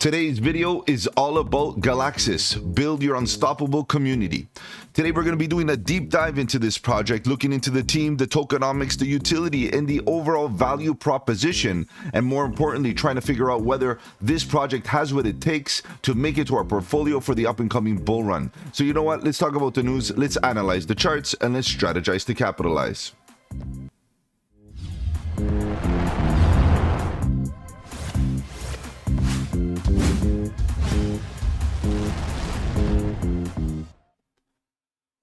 Today's video is all about Galaxis, build your unstoppable community. Today we're going to be doing a deep dive into this project, looking into the team, the tokenomics, the utility, and the overall value proposition, and more importantly, trying to figure out whether this project has what it takes to make it to our portfolio for the up-and-coming bull run. So you know what, let's talk about the news, let's analyze the charts, and let's strategize to capitalize.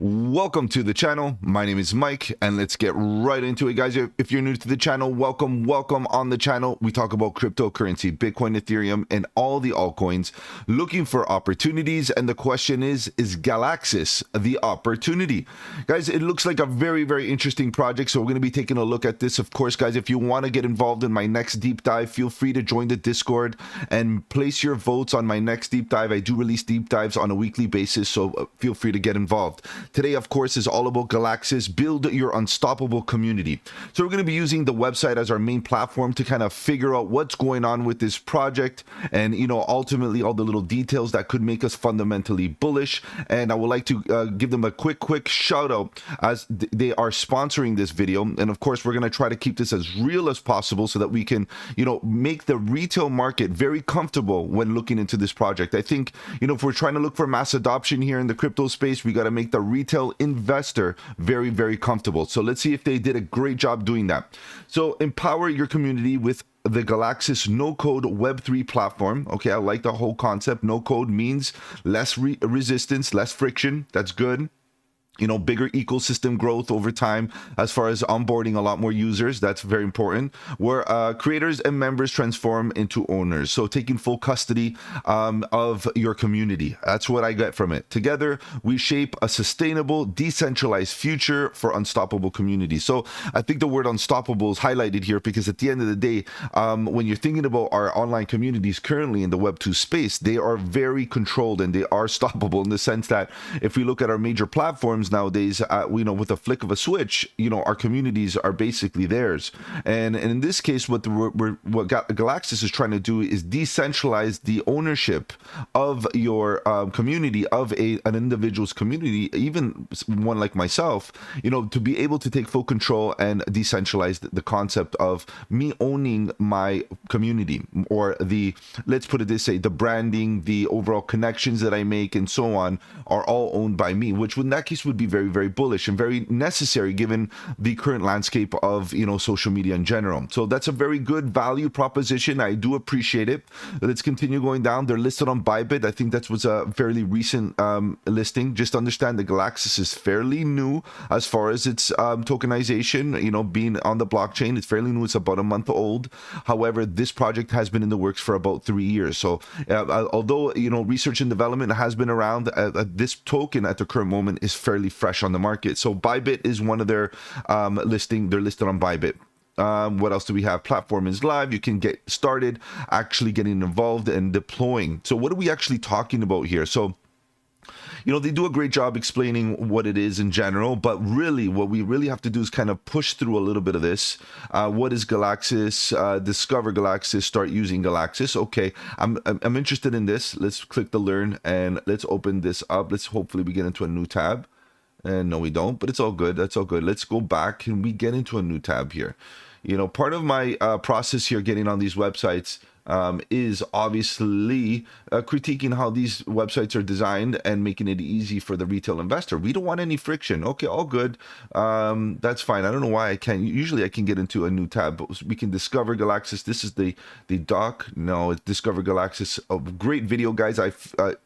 Welcome to the channel. My name is Mike, and let's get right into it, guys. If you're new to the channel, welcome on the channel. We talk about cryptocurrency, Bitcoin, Ethereum, and all the altcoins, looking for opportunities. And the question is Galaxis the opportunity? Guys, it looks like a very, very interesting project, so we're going to be taking a look at this. Of course, guys, if you want to get involved in my next deep dive, feel free to join the Discord and place your votes on my next deep dive. I do release deep dives on a weekly basis, so feel free to get involved. Today, of course, is all about Galaxis, build your unstoppable community. So we're going to be using the website as our main platform to kind of figure out what's going on with this project and, you know, ultimately all the little details that could make us fundamentally bullish. And I would like to give them a quick shout out as they are sponsoring this video. And of course, we're going to try to keep this as real as possible so that we can, you know, make the retail market very comfortable when looking into this project. I think, you know, if we're trying to look for mass adoption here in the crypto space, we got to make the retail investor very, very comfortable. So let's see if they did a great job doing that. So empower your community with the Galaxis no-code Web3 platform. Okay, I like the whole concept. No code means less resistance, less friction. That's good. You know, bigger ecosystem growth over time as far as onboarding a lot more users. That's very important. Where creators and members transform into owners. So taking full custody of your community. That's what I get from it. Together, we shape a sustainable, decentralized future for unstoppable communities. So I think the word unstoppable is highlighted here because at the end of the day, when you're thinking about our online communities currently in the Web2 space, they are very controlled and they are stoppable in the sense that if we look at our major platforms, nowadays, you know, with a flick of a switch, you know, our communities are basically theirs. And in this case, what Galaxis is trying to do is decentralize the ownership of your community, of an individual's community, even one like myself, you know, to be able to take full control and decentralize the concept of me owning my community, or the, let's put it this way, the branding, the overall connections that I make and so on are all owned by me, which in that case would be very, very bullish and very necessary given the current landscape of, you know, social media in general. So that's a very good value proposition. I do appreciate it. Let's continue going down. They're listed on Bybit. I think that was a fairly recent listing. Just understand the Galaxis is fairly new as far as its tokenization, you know, being on the blockchain. It's fairly new. It's about a month old. However, this project has been in the works for about 3 years. So although, you know, research and development has been around, this token at the current moment is fairly fresh on the market. So Bybit is one of their listing. They're listed on Bybit. What else do we have? Platform is live. You can get started actually getting involved and deploying. So what are we actually talking about here? So, you know, they do a great job explaining what it is in general, but really what we really have to do is kind of push through a little bit of this. What is Galaxis? Discover Galaxis, start using Galaxis. Okay, I'm interested in this. Let's click the learn and let's open this up. Let's hopefully we get into a new tab. And no, we don't, but it's all good. That's all good. Let's go back and we get into a new tab here. You know, part of my process here getting on these websites is obviously critiquing how these websites are designed and making it easy for the retail investor. We don't want any friction. Okay, all good. That's fine. I don't know why I can't. Usually I can get into a new tab, but we can discover Galaxis. This is the doc. No, it's Discover Galaxis. A great video, guys. I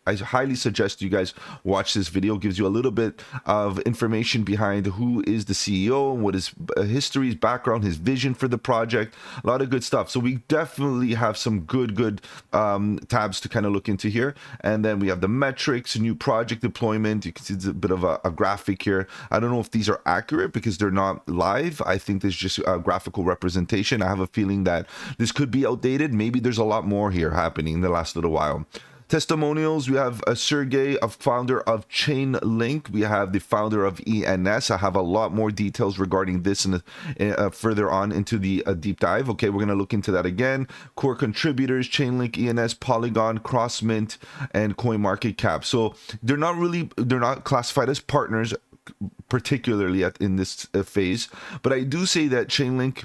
highly suggest you guys watch this video. It gives you a little bit of information behind who is the CEO, what his history, his background, his vision for the project. A lot of good stuff. So we definitely have some good tabs to kind of look into here. And then we have the metrics, new project deployment. You can see it's a bit of a graphic here. I don't know if these are accurate because they're not live. I think there's just a graphical representation. I have a feeling that this could be outdated. Maybe there's a lot more here happening in the last little while. Testimonials, we have Sergey, a founder of Chainlink. We have the founder of ENS. I have a lot more details regarding this and further on into the deep dive. Okay, we're going to look into that again. Core contributors, Chainlink, ENS, Polygon, Crossmint, and CoinMarketCap. So they're not classified as partners, particularly in this phase. But I do say that Chainlink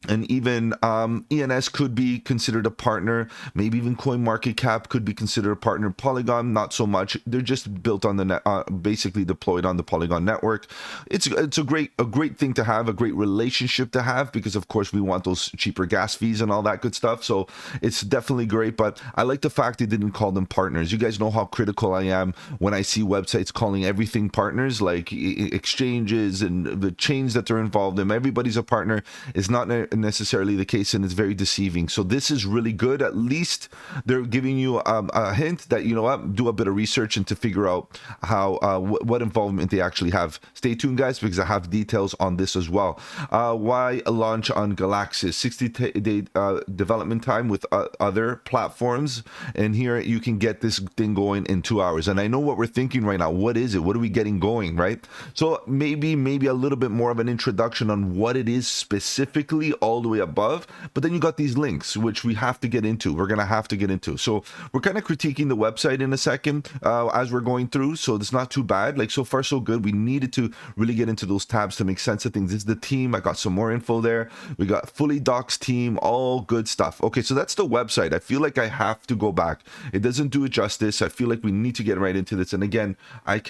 and even ENS could be considered a partner. Maybe even CoinMarketCap could be considered a partner. Polygon, not so much. They're just built on the basically deployed on the Polygon network. It's a great thing to have, a great relationship to have, because of course we want those cheaper gas fees and all that good stuff. So it's definitely great. But I like the fact they didn't call them partners. You guys know how critical I am when I see websites calling everything partners, like exchanges and the chains that they're involved in. Everybody's a partner. It's not necessarily the case, and it's very deceiving. So this is really good. At least they're giving you a hint that, you know what, do a bit of research and to figure out how what involvement they actually have. Stay tuned, guys, because I have details on this as well. Why a launch on Galaxis? 60-day development time with other platforms, and here you can get this thing going in 2 hours. And I know what we're thinking right now. What is it? What are we getting going, right? So maybe a little bit more of an introduction on what it is specifically, all the way above. But then you got these links, which we have to get into. We're gonna have to get into. So we're kind of critiquing the website in a second as we're going through. So it's not too bad. Like, so far so good. We needed to really get into those tabs to make sense of things. This is the team. I got some more info there. We got fully docs team, all good stuff. Okay, so that's the website. I feel like I have to go back. It doesn't do it justice. I feel like we need to get right into this. And again, I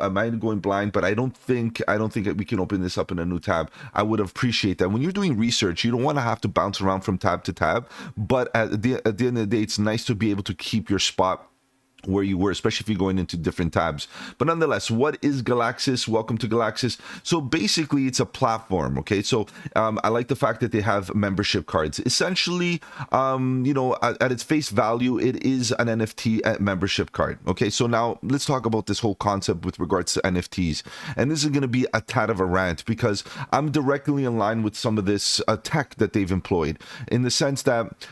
might going blind, but I don't think that we can open this up in a new tab. I would appreciate that. When you're doing research, you don't want to have to bounce around from tab to tab, but at the end of the day, it's nice to be able to keep your spot where you were, especially if you're going into different tabs. But nonetheless, what is Galaxis? Welcome to Galaxis. So basically, it's a platform. Okay, so I like the fact that they have membership cards. Essentially, you know, at its face value, it is an NFT membership card. Okay, so now let's talk about this whole concept with regards to NFTs. And this is going to be a tad of a rant, because I'm directly in line with some of this tech that they've employed, in the sense that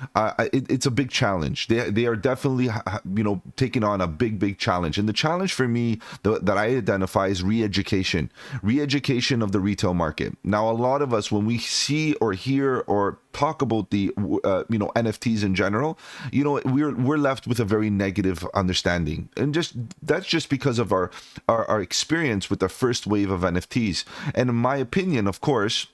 it's a big challenge. They are definitely, you know, taking on a big challenge. And the challenge for me that I identify is re-education of the retail market. Now, a lot of us, when we see or hear or talk about the you know, NFTs in general, you know, we're left with a very negative understanding, and that's just because of our experience with the first wave of NFTs. And in my opinion, of course,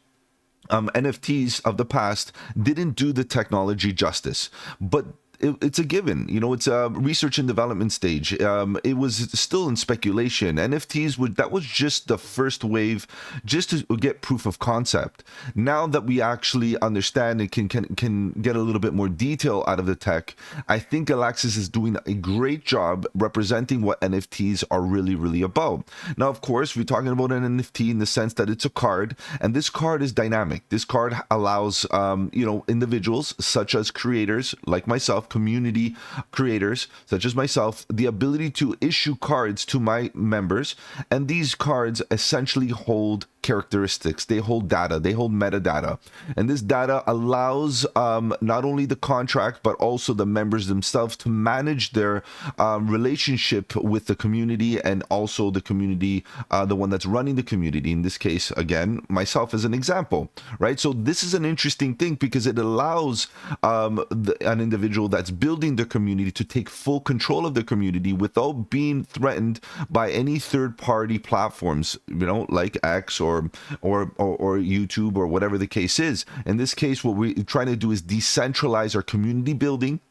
NFTs of the past didn't do the technology justice, but it's a given. You know, it's a research and development stage. It was still in speculation. NFTs that was just the first wave, just to get proof of concept. Now that we actually understand and can get a little bit more detail out of the tech, I think Galaxis is doing a great job representing what NFTs are really about. Now, of course, we're talking about an NFT in the sense that it's a card, and this card is dynamic. This card allows you know, individuals such as creators like myself, community creators such as myself, the ability to issue cards to my members, and these cards essentially hold characteristics. They hold data. They hold metadata, and this data allows not only the contract but also the members themselves to manage their relationship with the community, and also the community, the one that's running the community. In this case, again, myself as an example, right? So this is an interesting thing, because it allows an individual that's building the community to take full control of the community without being threatened by any third-party platforms, you know, like X or YouTube or whatever the case is. In this case, what we're trying to do is decentralize our community building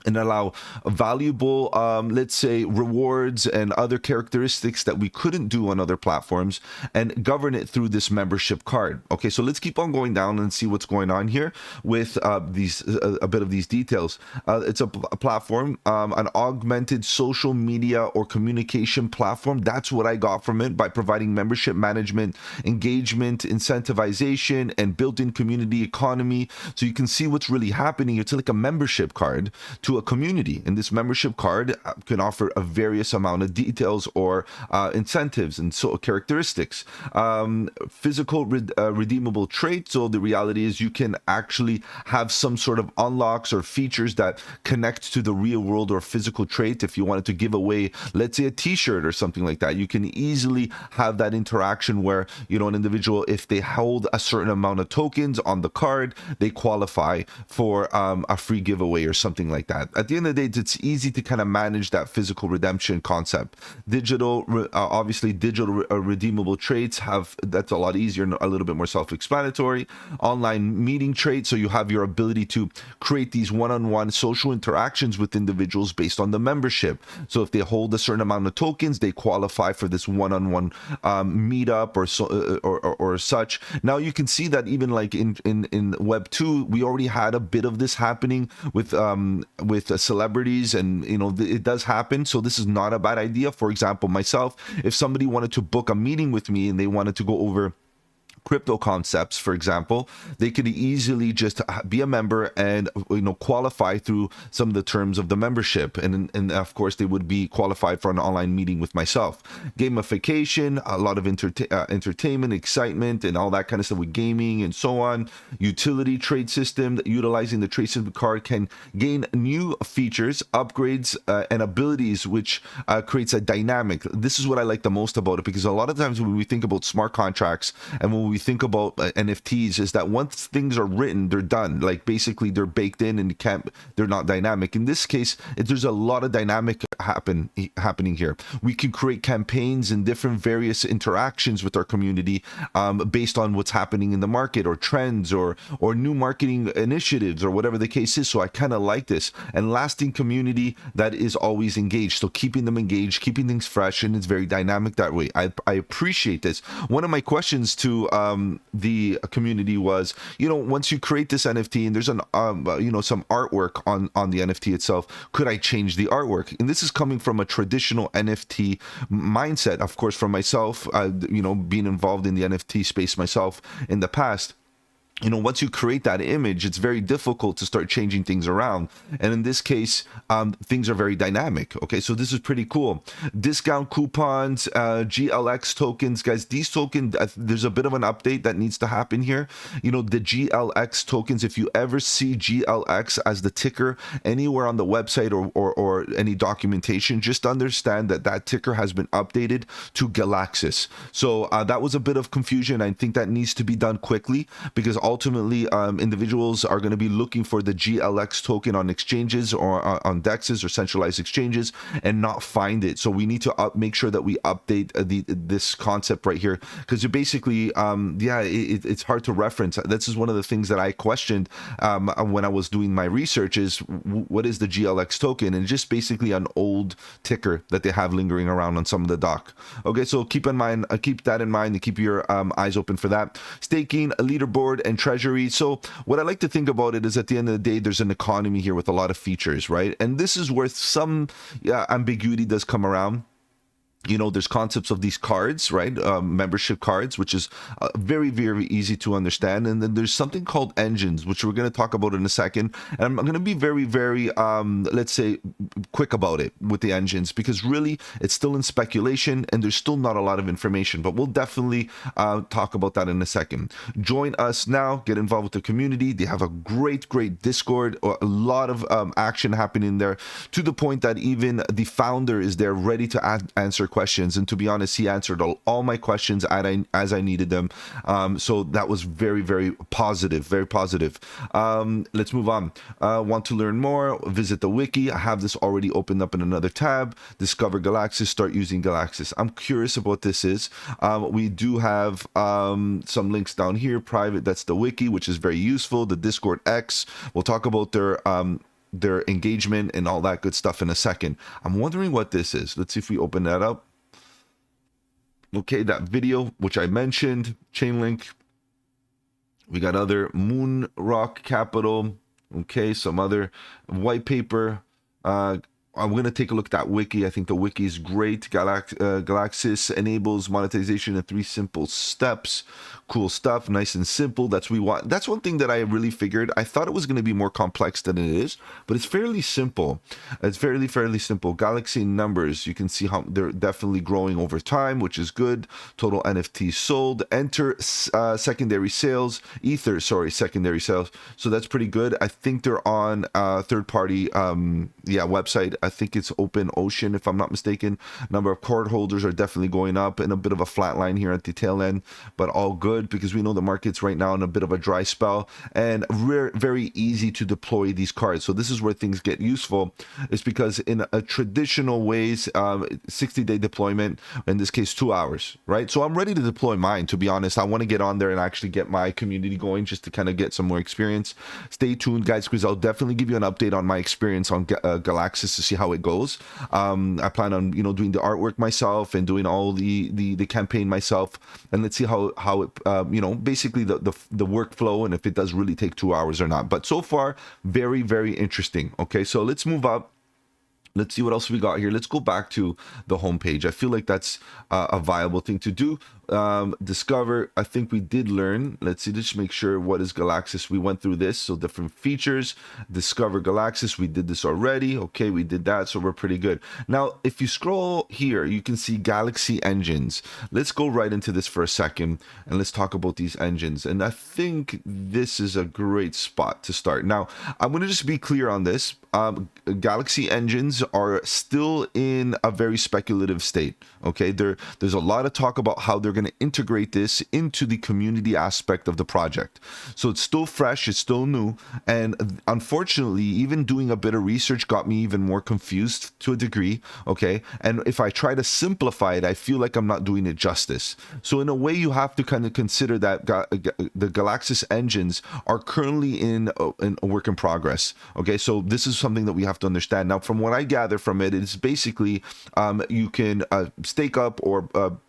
and allow valuable, let's say, rewards and other characteristics that we couldn't do on other platforms, and govern it through this membership card. Okay, so let's keep on going down and see what's going on here with a bit of these details. It's a platform, an augmented social media or communication platform. That's what I got from it, by providing membership management, engagement, incentivization, and built-in community economy. So you can see what's really happening. It's like a membership card to to a community. And this membership card can offer a various amount of details or incentives and so characteristics. Physical redeemable traits. So the reality is you can actually have some sort of unlocks or features that connect to the real world or physical trait. If you wanted to give away, let's say, a t-shirt or something like that, you can easily have that interaction where, you know, an individual, if they hold a certain amount of tokens on the card, they qualify for a free giveaway or something like that. At the end of the day, it's easy to kind of manage that physical redemption concept. Obviously digital redeemable traits that's a lot easier and a little bit more self-explanatory. Online meeting traits, so you have your ability to create these one-on-one social interactions with individuals based on the membership. So if they hold a certain amount of tokens, they qualify for this one-on-one meetup or such. Now you can see that even like in Web 2, we already had a bit of this happening with celebrities, and you know, it does happen. So this is not a bad idea. For example, myself, if somebody wanted to book a meeting with me and they wanted to go over crypto concepts, for example, they could easily just be a member and, you know, qualify through some of the terms of the membership, and of course they would be qualified for an online meeting with myself. Gamification, a lot of entertainment, excitement, and all that kind of stuff with gaming and so on. Utility trade system, utilizing the trade system card can gain new features, upgrades, and abilities, which creates a dynamic. This is what I like the most about it, because a lot of times when we think about smart contracts and when we think about NFTs, is that once things are written, they're done. Like basically they're baked in and they're not dynamic. In this case, there's a lot of dynamic happening here. We can create campaigns and different various interactions with our community based on what's happening in the market or trends or new marketing initiatives or whatever the case is. So I kind of like this, and lasting community that is always engaged. So keeping them engaged, keeping things fresh, and it's very dynamic that way. I appreciate this. One of my questions to the community was, you know, once you create this NFT and there's an you know, some artwork on the NFT itself, could I change the artwork? And this is coming from a traditional NFT mindset, of course, from myself, you know, being involved in the NFT space myself in the past. You know, once you create that image, it's very difficult to start changing things around. And in this case, things are very dynamic. Okay, so this is pretty cool. Discount coupons, GLX tokens, guys. These tokens, there's a bit of an update that needs to happen here. You know, the GLX tokens, if you ever see GLX as the ticker anywhere on the website or any documentation, just understand that that ticker has been updated to Galaxis. So that was a bit of confusion. I think that needs to be done quickly, because ultimately individuals are going to be looking for the GLX token on exchanges or on dexes or centralized exchanges and not find it. So we need to make sure that we update this concept right here, because you basically it's hard to reference. This is one of the things that I questioned when I was doing my research, is what is the GLX token? And just basically an old ticker that they have lingering around on some of the doc. Okay, so keep that in mind and keep your eyes open for that. Staking, a leaderboard, and treasury. So what I like to think about it is, at the end of the day, there's an economy here with a lot of features, right? And this is where some ambiguity does come around. You know, there's concepts of these cards, right? Membership cards, which is very, very easy to understand. And then there's something called engines, which we're going to talk about in a second. And I'm going to be very, very, let's say, quick about it with the engines, because really it's still in speculation and there's still not a lot of information. But we'll definitely talk about that in a second. Join us now. Get involved with the community. They have a great, great Discord, a lot of action happening there, to the point that even the founder is there ready to answer questions. And to be honest, he answered all my questions as I needed them. So that was very, very positive, very positive. Let's move on. Want to learn more? Visit the wiki. I have this already opened up in another tab. Discover Galaxis, start using Galaxis. I'm curious about what this is. We do have some links down here. Private, that's the wiki, which is very useful. The Discord X, we'll talk about their engagement and all that good stuff in a second. I'm wondering what this is. Let's see if we open that up. Okay, that video, which I mentioned, Chainlink. We got other Moon Rock Capital. Okay, some other white paper. I'm going to take a look at that wiki. I think the wiki is great. Galaxis enables monetization in 3 simple steps. Cool stuff, nice and simple. That's what we want. That's one thing that I really figured. I thought it was going to be more complex than it is, but it's fairly simple. It's fairly simple. Galaxy numbers, you can see how they're definitely growing over time, which is good. Total NFTs sold. Enter secondary sales. Ether, sorry, secondary sales. So that's pretty good. I think they're on third-party website. I think it's Open Ocean, if I'm not mistaken. Number of card holders are definitely going up, and a bit of a flat line here at the tail end, but all good because we know the market's right now in a bit of a dry spell, and very easy to deploy these cards. So this is where things get useful. It's because in a traditional ways, 60-day deployment, in this case 2 hours, right? So I'm ready to deploy mine, to be honest. I want to get on there and actually get my community going, just to kind of get some more experience. Stay tuned, guys, because I'll definitely give you an update on my experience on Galaxis to see how it goes. I plan on doing the artwork myself and doing all the campaign myself, and let's see how it basically the workflow, and if it does really take 2 hours or not. But so far, very interesting. Okay, so let's move up. Let's see what else we got here. Let's go back to the homepage. I feel like that's a viable thing to do. Discover, I think we did learn. Let's see, just make sure what is Galaxis. We went through this, so different features. Discover Galaxis, we did this already. Okay, we did that, so we're pretty good. Now, if you scroll here, you can see Galaxy engines. Let's go right into this for a second, and let's talk about these engines. And I think this is a great spot to start. Now, I'm going to just be clear on this. Galaxy engines are still in a very speculative state. Okay, there's a lot of talk about how they're going to integrate this into the community aspect of the project. So it's still fresh, it's still new, and unfortunately, even doing a bit of research got me even more confused to a degree. Okay, and if I try to simplify it, I feel like I'm not doing it justice. So in a way, you have to kind of consider that the Galaxis engines are currently in a work in progress. Okay, so this is something that we have to understand. Now, from what I gather from it, it's basically you can stake up or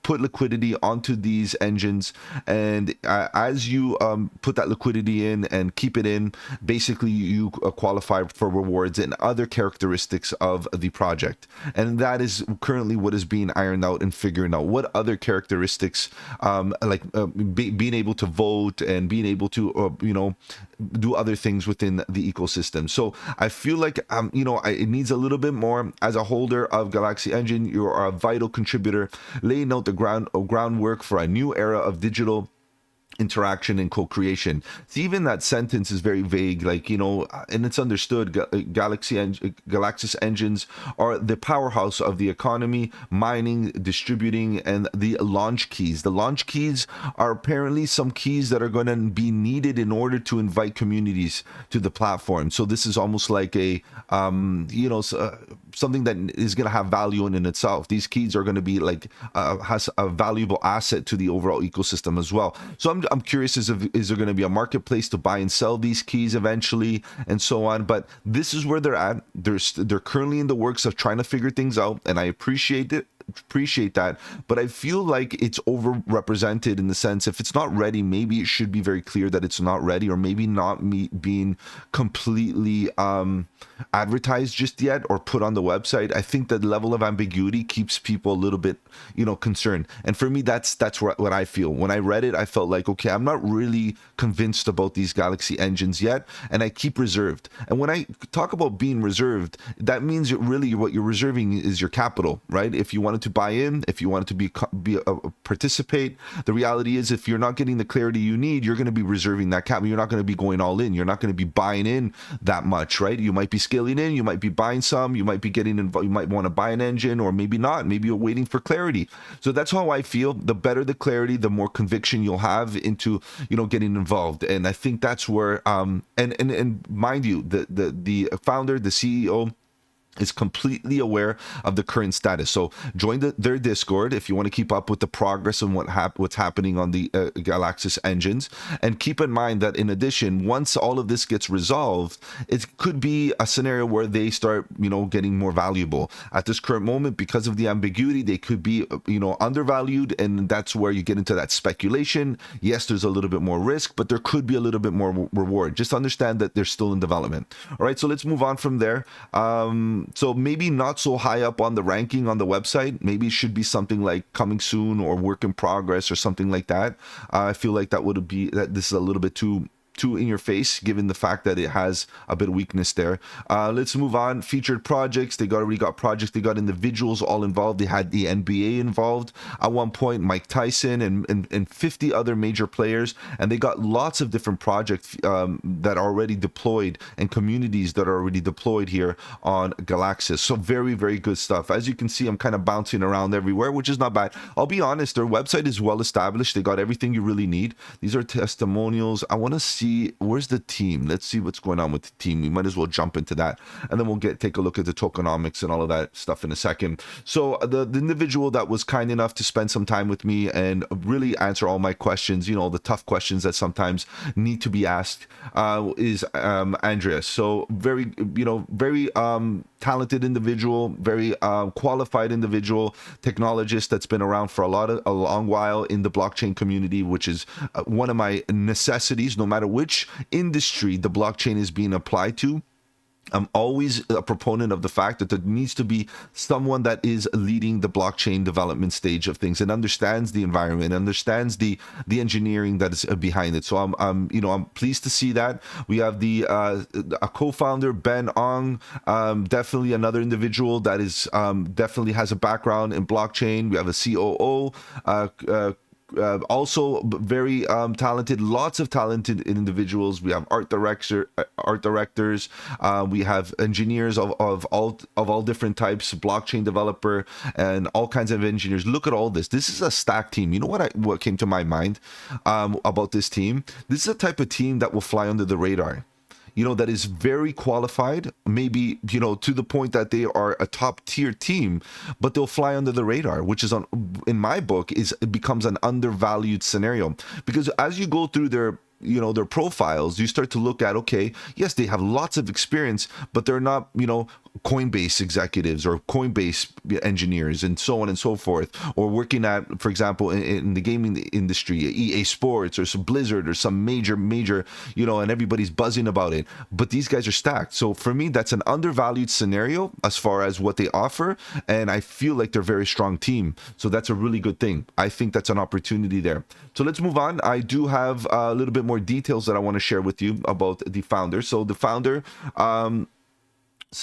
put liquidity onto these engines, and as you put that liquidity in and keep it in, basically you qualify for rewards and other characteristics of the project. And that is currently what is being ironed out and figuring out what other characteristics, being able to vote and being able to do other things within the ecosystem. So I feel like it needs a little bit more. As a holder of Galaxy Engine, you are a vital contributor, laying out the groundwork for a new era of digital interaction and co-creation. See, even that sentence is very vague, and it's understood. Galaxis engines are the powerhouse of the economy, mining, distributing, and the launch keys. The launch keys are apparently some keys that are going to be needed in order to invite communities to the platform. So this is almost like a something that is going to have value in itself. These keys are going to be has a valuable asset to the overall ecosystem as well. So I'm curious, is there going to be a marketplace to buy and sell these keys eventually, and so on? But this is where they're at. They're currently in the works of trying to figure things out, and I appreciate that, but I feel like it's overrepresented in the sense, if it's not ready, maybe it should be very clear that it's not ready, or maybe not being completely advertised just yet or put on the website. I think that level of ambiguity keeps people a little bit concerned, and for me, that's what I feel. When I read it, I felt like, okay, I'm not really convinced about these Galaxy engines yet, and I keep reserved. And when I talk about being reserved, that means really what you're reserving is your capital, right? If you wanted to buy in, if you wanted to participate, the reality is, if you're not getting the clarity you need, you're going to be reserving that capital. You're not going to be going all in. You're not going to be buying in that much, right? You might be scaling in, you might be buying some, you might be getting involved, you might want to buy an engine, or maybe not. Maybe you're waiting for clarity. So that's how I feel. The better the clarity, the more conviction you'll have into getting involved. And I think that's where and mind you, the founder, the CEO, is completely aware of the current status. So join their Discord if you want to keep up with the progress and what's happening on the Galaxis engines. And keep in mind that in addition, once all of this gets resolved, it could be a scenario where they start, getting more valuable. At this current moment, because of the ambiguity, they could be, undervalued, and that's where you get into that speculation. Yes, there's a little bit more risk, but there could be a little bit more reward. Just understand that they're still in development. All right, so let's move on from there. So maybe not so high up on the ranking on the website. Maybe it should be something like coming soon or work in progress or something like that. I feel like that would be that this is a little bit too in your face, given the fact that it has a bit of weakness there. Let's move on. Featured projects. They already got projects. They got individuals all involved. They had the NBA involved at one point, Mike Tyson and 50 other major players. And they got lots of different projects that are already deployed and communities that are already deployed here on Galaxis. So very, very good stuff. As you can see, I'm kind of bouncing around everywhere, which is not bad. I'll be honest, their website is well established. They got everything you really need. These are testimonials. I want to see, where's the team? Let's see what's going on with the team. We might as well jump into that, and then we'll take a look at the tokenomics and all of that stuff in a second. So the individual that was kind enough to spend some time with me and really answer all my questions, you know, the tough questions that sometimes need to be asked, is Andreas. So very, you know, very talented individual, very qualified individual, technologist that's been around for a long while in the blockchain community, which is one of my necessities, no matter which industry the blockchain is being applied to. I'm always a proponent of the fact that there needs to be someone that is leading the blockchain development stage of things and understands the environment, understands the engineering that is behind it. So I'm pleased to see that we have a co-founder, Ben Ong, definitely another individual that is definitely has a background in blockchain. We have a COO. Also very talented, lots of talented individuals. We have art directors. We have engineers of all different types, blockchain developer, and all kinds of engineers. Look at all this. This is a stacked team. You know what came to my mind about this team? This is a type of team that will fly under the radar. You know, that is very qualified, maybe, you know, to the point that they are a top tier team, but they'll fly under the radar, which is, in my book, it becomes an undervalued scenario. Because as you go through their profiles, you start to look at, okay, yes, they have lots of experience, but they're not, you know, Coinbase executives or Coinbase engineers and so on and so forth, or working at, for example, in the gaming industry, EA Sports or some Blizzard or some major, you know, and everybody's buzzing about it. But these guys are stacked. So for me, that's an undervalued scenario as far as what they offer. And I feel like they're a very strong team. So that's a really good thing. I think that's an opportunity there. So let's move on. I do have a little bit more details that I want to share with you about the founder. So the founder,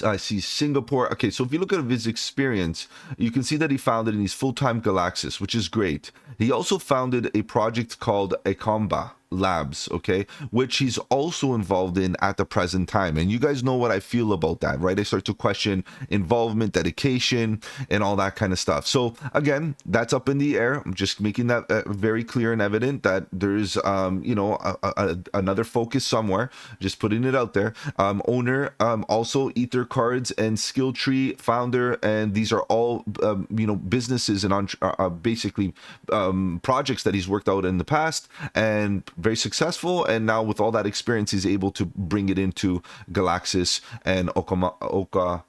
I see Singapore. Okay, so if you look at his experience, you can see that he founded in his full-time Galaxis, which is great. He also founded a project called Akamba Labs, okay, which he's also involved in at the present time. And you guys know what I feel about that, right? I start to question involvement, dedication, and all that kind of stuff. So again, that's up in the air. I'm just making that very clear and evident that there's, you know, another focus somewhere. Just putting it out there. Owner, also Ether Cards and Skill Tree founder, and these are all, you know, businesses and basically projects that he's worked out in the past and very successful, and now with all that experience he's able to bring it into Galaxis and Akamba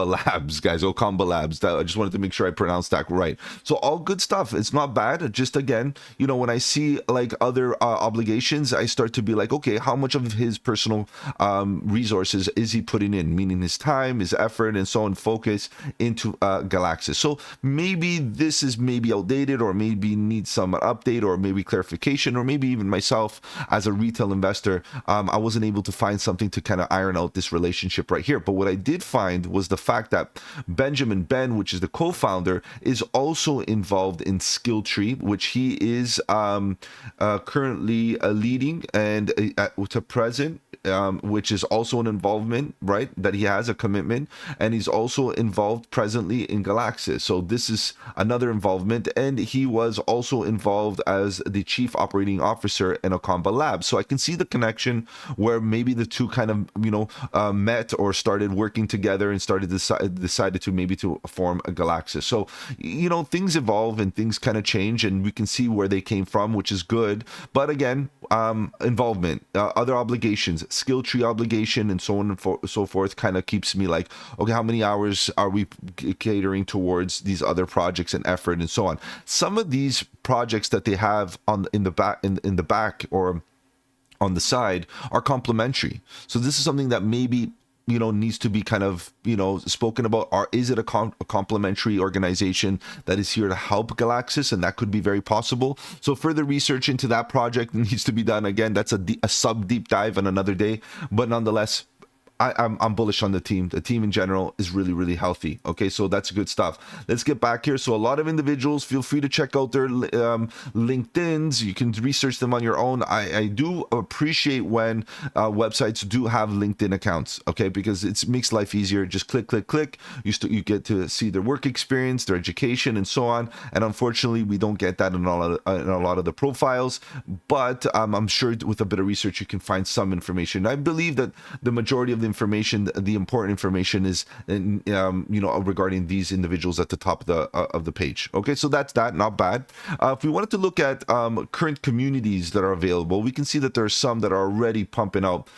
Labs, guys. Akamba Labs. I just wanted to make sure I pronounced that right. So all good stuff. It's not bad. Just again, you know, when I see like other obligations, I start to be like, okay, how much of his personal resources is he putting in? Meaning his time, his effort, and so on, focus into Galaxis. So maybe this is maybe outdated, or maybe needs some update, or maybe clarification, or maybe even myself as a retail investor, I wasn't able to find something to kind of iron out this relationship right here. But what I did find was the fact that Ben, which is the co-founder, is also involved in Skill Tree, which he is currently leading and to present, which is also an involvement, right, that he has a commitment, and he's also involved presently in Galaxis. So this is another involvement, and he was also involved as the chief operating officer in Akamba Labs. So I can see the connection where maybe the two kind of, you know, met or started working together and decided to maybe to form a Galaxis. So, you know, things evolve and things kind of change, and we can see where they came from, which is good. But again, involvement, other obligations, Skill Tree obligation, and so on and so forth, kind of keeps me like, okay, how many hours are we catering towards these other projects and effort and so on? Some of these projects that they have in the back or on the side are complementary. So this is something that maybe needs to be kind of spoken about. Or is it a complementary organization that is here to help Galaxis? And that could be very possible. So further research into that project needs to be done. Again, that's a sub deep dive on another day, but nonetheless, I'm bullish on the team. The team in general is really, really healthy. Okay, so that's good stuff. Let's get back here. So a lot of individuals, feel free to check out their LinkedIns. You can research them on your own. I do appreciate when websites do have LinkedIn accounts, okay, because it makes life easier. Just click, click, click. You get to see their work experience, their education, and so on. And unfortunately, we don't get that in a lot of the profiles. But I'm sure with a bit of research, you can find some information. I believe that the majority of the information, the important information, is regarding these individuals at the top of the page. Okay, so that's that. Not bad. If we wanted to look at current communities that are available, we can see that there are some that are already pumping out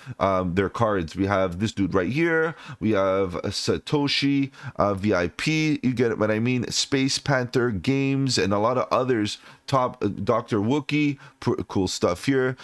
their cards. We have this dude right here. We have Satoshi, VIP. You get what I mean? Space Panther Games and a lot of others. Top Dr. Wookie, cool stuff here.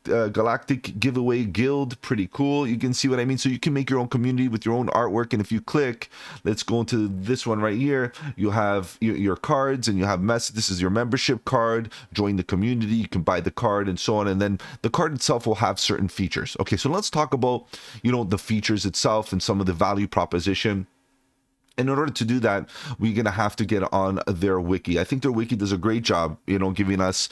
Galactic Giveaway Guild, pretty cool. You can see what I mean. So you can make your own community with your own artwork. And if you click, let's go into this one right here. You have your cards and you have this is your membership card. Join the community. You can buy the card and so on. And then the card itself will have certain features. Okay, so let's talk about the features itself and some of the value proposition. In order to do that, we're going to have to get on their wiki. I think their wiki does a great job, giving us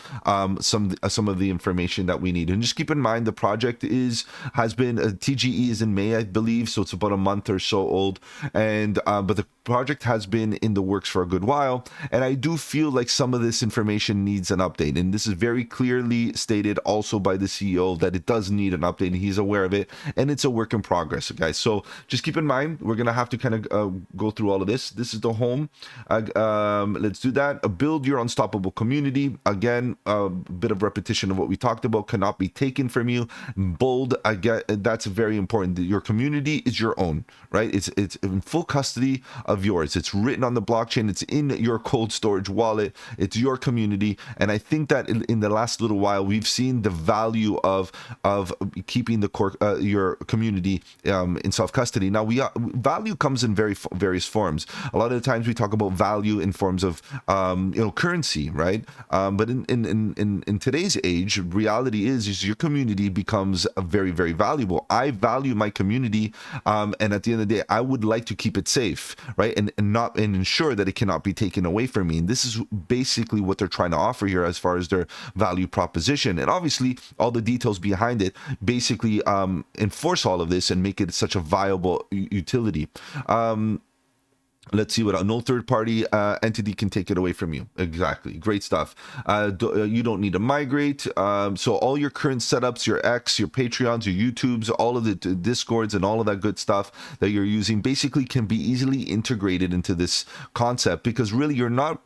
some of the information that we need. And just keep in mind, the project has been TGE is in May, I believe, so it's about a month or so old. And but the project has been in the works for a good while, and I do feel like some of this information needs an update. And this is very clearly stated also by the CEO that it does need an update, and he's aware of it, and it's a work in progress, guys. So just keep in mind, we're going to have to kind of go through all of this. This is the home. Let's do that. Build your unstoppable community. Again, a bit of repetition of what we talked about. Cannot be taken from you. Bold. Again, that's very important. Your community is your own, right? It's in full custody of yours. It's written on the blockchain. It's in your cold storage wallet. It's your community. And I think that in the last little while, we've seen the value of keeping the core your community in self custody. Now, value comes in various forms. A lot of the times we talk about value in forms of currency, right? But in today's age, reality is your community becomes very, very valuable. I value my community, and at the end of the day, I would like to keep it safe, right? And ensure that it cannot be taken away from me. And this is basically what they're trying to offer here as far as their value proposition. And obviously, all the details behind it basically enforce all of this and make it such a viable utility. Let's see what no third-party entity can take it away from you. Exactly. Great stuff. You don't need to migrate. So all your current setups, your X, your Patreons, your YouTubes, all of the Discords and all of that good stuff that you're using basically can be easily integrated into this concept, because really you're not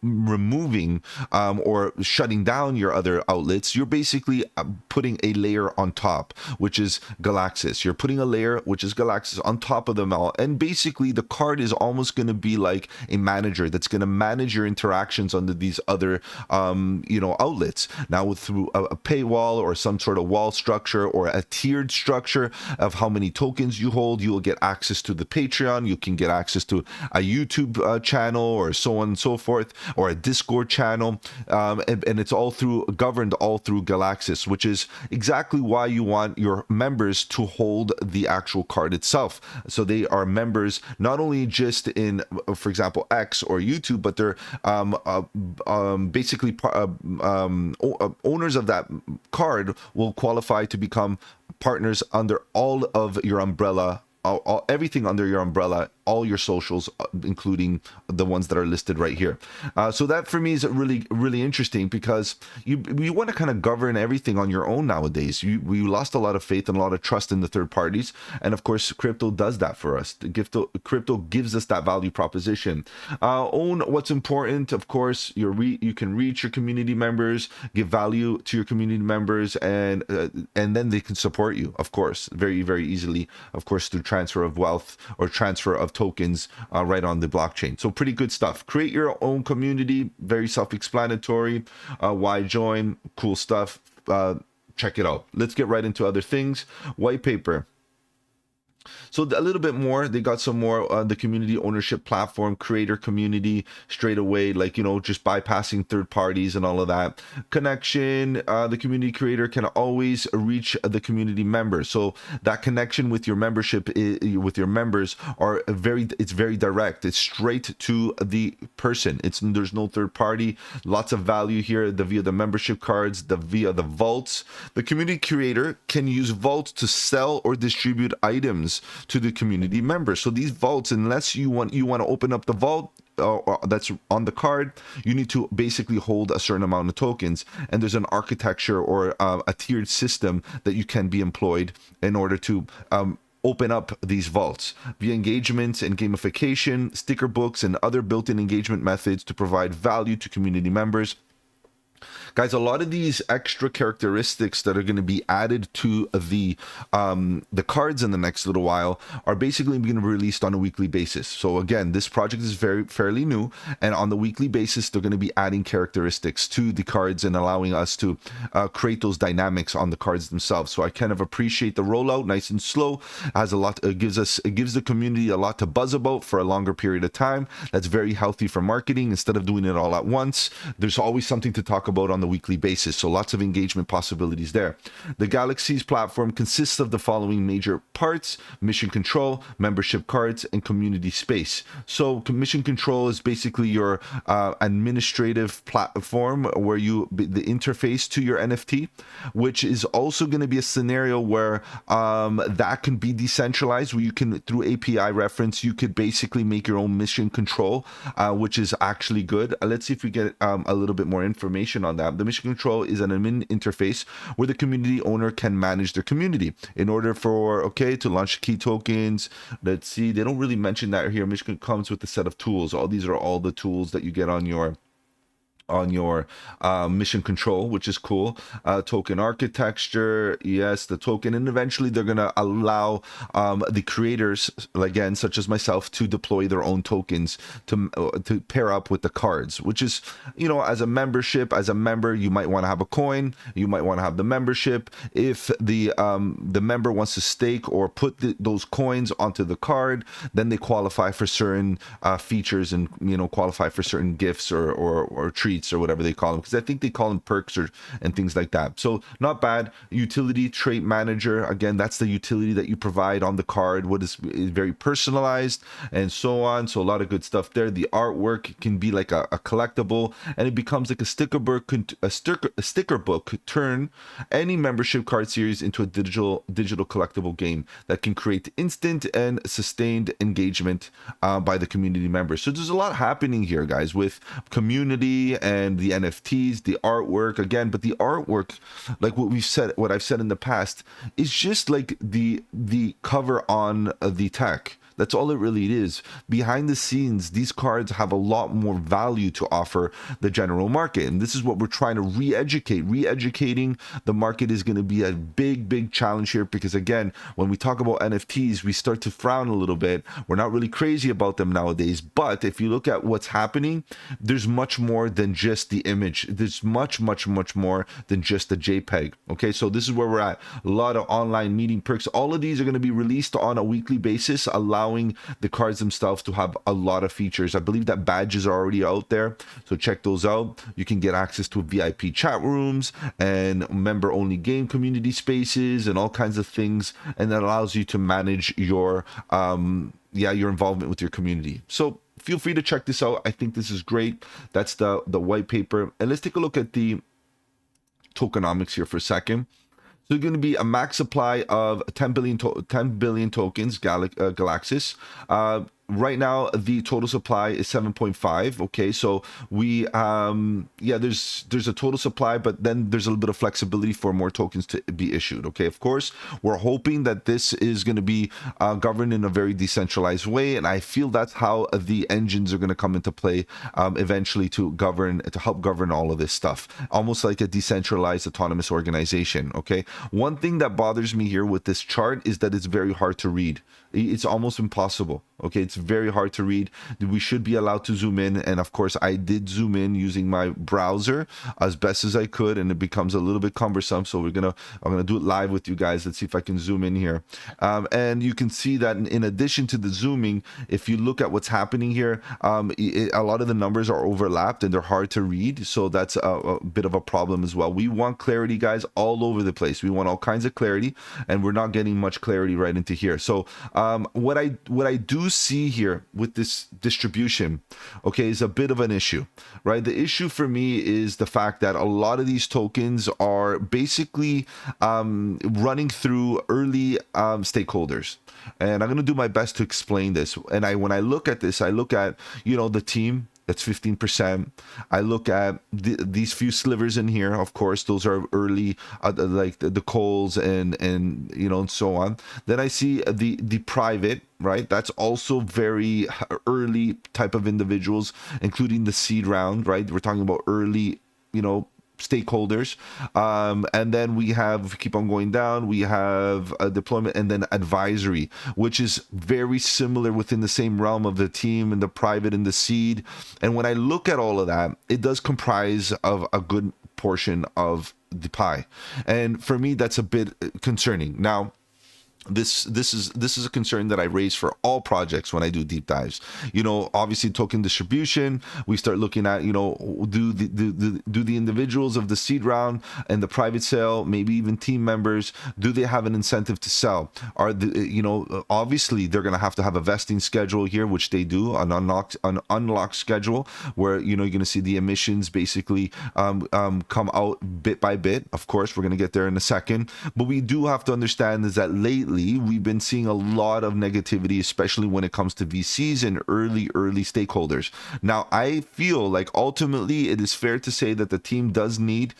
removing or shutting down your other outlets. You're basically putting a layer on top, which is Galaxis. You're putting a layer, which is Galaxis, on top of them all. And basically the card is almost going to be like a manager that's going to manage your interactions under these other outlets. Now through a paywall or some sort of wall structure or a tiered structure of how many tokens you hold, you will get access to the Patreon. You can get access to a YouTube channel or so on and so forth, or a Discord channel, and it's all governed all through Galaxis, which is exactly why you want your members to hold the actual card itself. So they are members not only just in, for example, X or YouTube, but they're basically owners of that card will qualify to become partners under all of your umbrella, everything under your umbrella, all your socials, including the ones that are listed right here. So that for me is really, really interesting, because you want to kind of govern everything on your own nowadays. We lost a lot of faith and a lot of trust in the third parties. And of course, crypto does that for us. Crypto gives us that value proposition. Own what's important. Of course, you can reach your community members, give value to your community members, and then they can support you, of course, very, very easily, of course, through transfer of wealth or transfer of tokens right on the blockchain. So pretty good stuff. Create your own community, very self-explanatory. Why join? Cool stuff. Check it out. Let's get right into other things. White paper. So a little bit more, they got some more the community ownership platform, creator community straight away, like, you know, just bypassing third parties and all of that. Connection, the community creator can always reach the community members. So that connection with your membership, with your members, are it's very direct. It's straight to the person. There's no third party. Lots of value here, via the membership cards, via the vaults. The community creator can use vaults to sell or distribute items to the community members. So these vaults, unless you want to open up the vault that's on the card, you need to basically hold a certain amount of tokens, and there's an architecture or a tiered system that you can be employed in order to open up these vaults via engagements and gamification, sticker books, and other built-in engagement methods to provide value to community members. Guys, a lot of these extra characteristics that are going to be added to the cards in the next little while are basically going to be released on a weekly basis. So again, this project is fairly new, and on the weekly basis, they're going to be adding characteristics to the cards and allowing us to create those dynamics on the cards themselves. So I kind of appreciate the rollout, nice and slow. Has a lot. It gives the community a lot to buzz about for a longer period of time. That's very healthy for marketing. Instead of doing it all at once, there's always something to talk about on the weekly basis, so lots of engagement possibilities there. The Galaxis platform consists of the following major parts: mission control, membership cards, and community space. So mission control is basically your administrative platform where the interface to your NFT, which is also going to be a scenario where that can be decentralized, where you can, through API reference, you could basically make your own mission control, which is actually good. Let's see if we get a little bit more information on that. The mission control is an admin interface where the community owner can manage their community in order to launch key tokens. Let's see, they don't really mention that here. Mission comes with a set of tools. These are all the tools that you get on your mission control, which is cool. Token architecture, yes, the token, and eventually they're gonna allow the creators, again, such as myself, to deploy their own tokens to pair up with the cards, which is, you know, as a member, you might want to have a coin, you might want to have the membership. If the member wants to stake or put those coins onto the card, then they qualify for certain features, and, you know, qualify for certain gifts or treats, or whatever they call them, because I think they call them perks and things like that. So not bad. Utility trait manager, again, that's the utility that you provide on the card, what is very personalized and so on. So a lot of good stuff there. The artwork can be like a collectible, and it becomes like a sticker book. Turn any membership card series into a digital collectible game that can create instant and sustained engagement by the community members. So there's a lot happening here, guys, with community and the NFTs, the artwork, again. But the artwork, like what I've said in the past, is just like the cover on the tech. That's all it really is. Behind the scenes, these cards have a lot more value to offer the general market. And this is what we're trying to re-educate. Re-educating the market is going to be a big challenge here, because again, when we talk about NFTs, we start to frown a little bit. We're not really crazy about them nowadays. But if you look at what's happening, there's much more than just the image. There's much more than just the JPEG. Okay, so this is where we're at. A lot of online meeting perks. All of these are going to be released on a weekly basis, allowing the cards themselves to have a lot of features. I believe that badges are already out there, so check those out. You can get access to VIP chat rooms and member only game community spaces and all kinds of things, and that allows you to manage your involvement with your community. So feel free to check this out. I think this is great. That's the white paper, and let's take a look at the tokenomics here for a second. So there's going to be a max supply of 10 billion tokens, Galaxis. Right now, the total supply is 7.5. Okay, so we there's a total supply, but then there's a little bit of flexibility for more tokens to be issued. Okay, of course, we're hoping that this is going to be governed in a very decentralized way, and I feel that's how the engines are going to come into play eventually to help govern all of this stuff, almost like a decentralized autonomous organization. Okay, one thing that bothers me here with this chart is that it's very hard to read. It's almost impossible. Okay, it's very hard to read. We should be allowed to zoom in, and of course I did zoom in using my browser as best as I could, and it becomes a little bit cumbersome, so I'm gonna do it live with you guys. Let's see if I can zoom in here. And you can see that in addition to the zooming, if you look at what's happening here, a lot of the numbers are overlapped and they're hard to read, so that's a bit of a problem as well. We want clarity, guys, all over the place. We want all kinds of clarity, and we're not getting much clarity right into here. So what I do see here with this distribution, okay, is a bit of an issue, right? The issue for me is the fact that a lot of these tokens are basically running through early stakeholders, and I'm going to do my best to explain this. And when I look at this, I look at, you know, the team, that's 15%. I look at these few slivers in here. Of course, those are early, like the calls and you know, and so on. Then I see the private, right? That's also very early type of individuals, including the seed round, right? We're talking about early, you know, stakeholders. And then we have, keep on going down, we have a deployment and then advisory, which is very similar within the same realm of the team and the private and the seed. And when I look at all of that, it does comprise of a good portion of the pie. And for me, that's a bit concerning. Now, this is a concern that I raise for all projects when I do deep dives. You know, obviously token distribution, we start looking at, you know, do the individuals of the seed round and the private sale, maybe even team members, do they have an incentive to sell? Are the, you know, obviously they're going to have a vesting schedule here, which they do, an unlocked schedule, where, you know, you're going to see the emissions basically come out bit by bit. Of course, we're going to get there in a second, but we do have to understand is that lately we've been seeing a lot of negativity, especially when it comes to VCs and early stakeholders. Now, I feel like ultimately it is fair to say that the team does need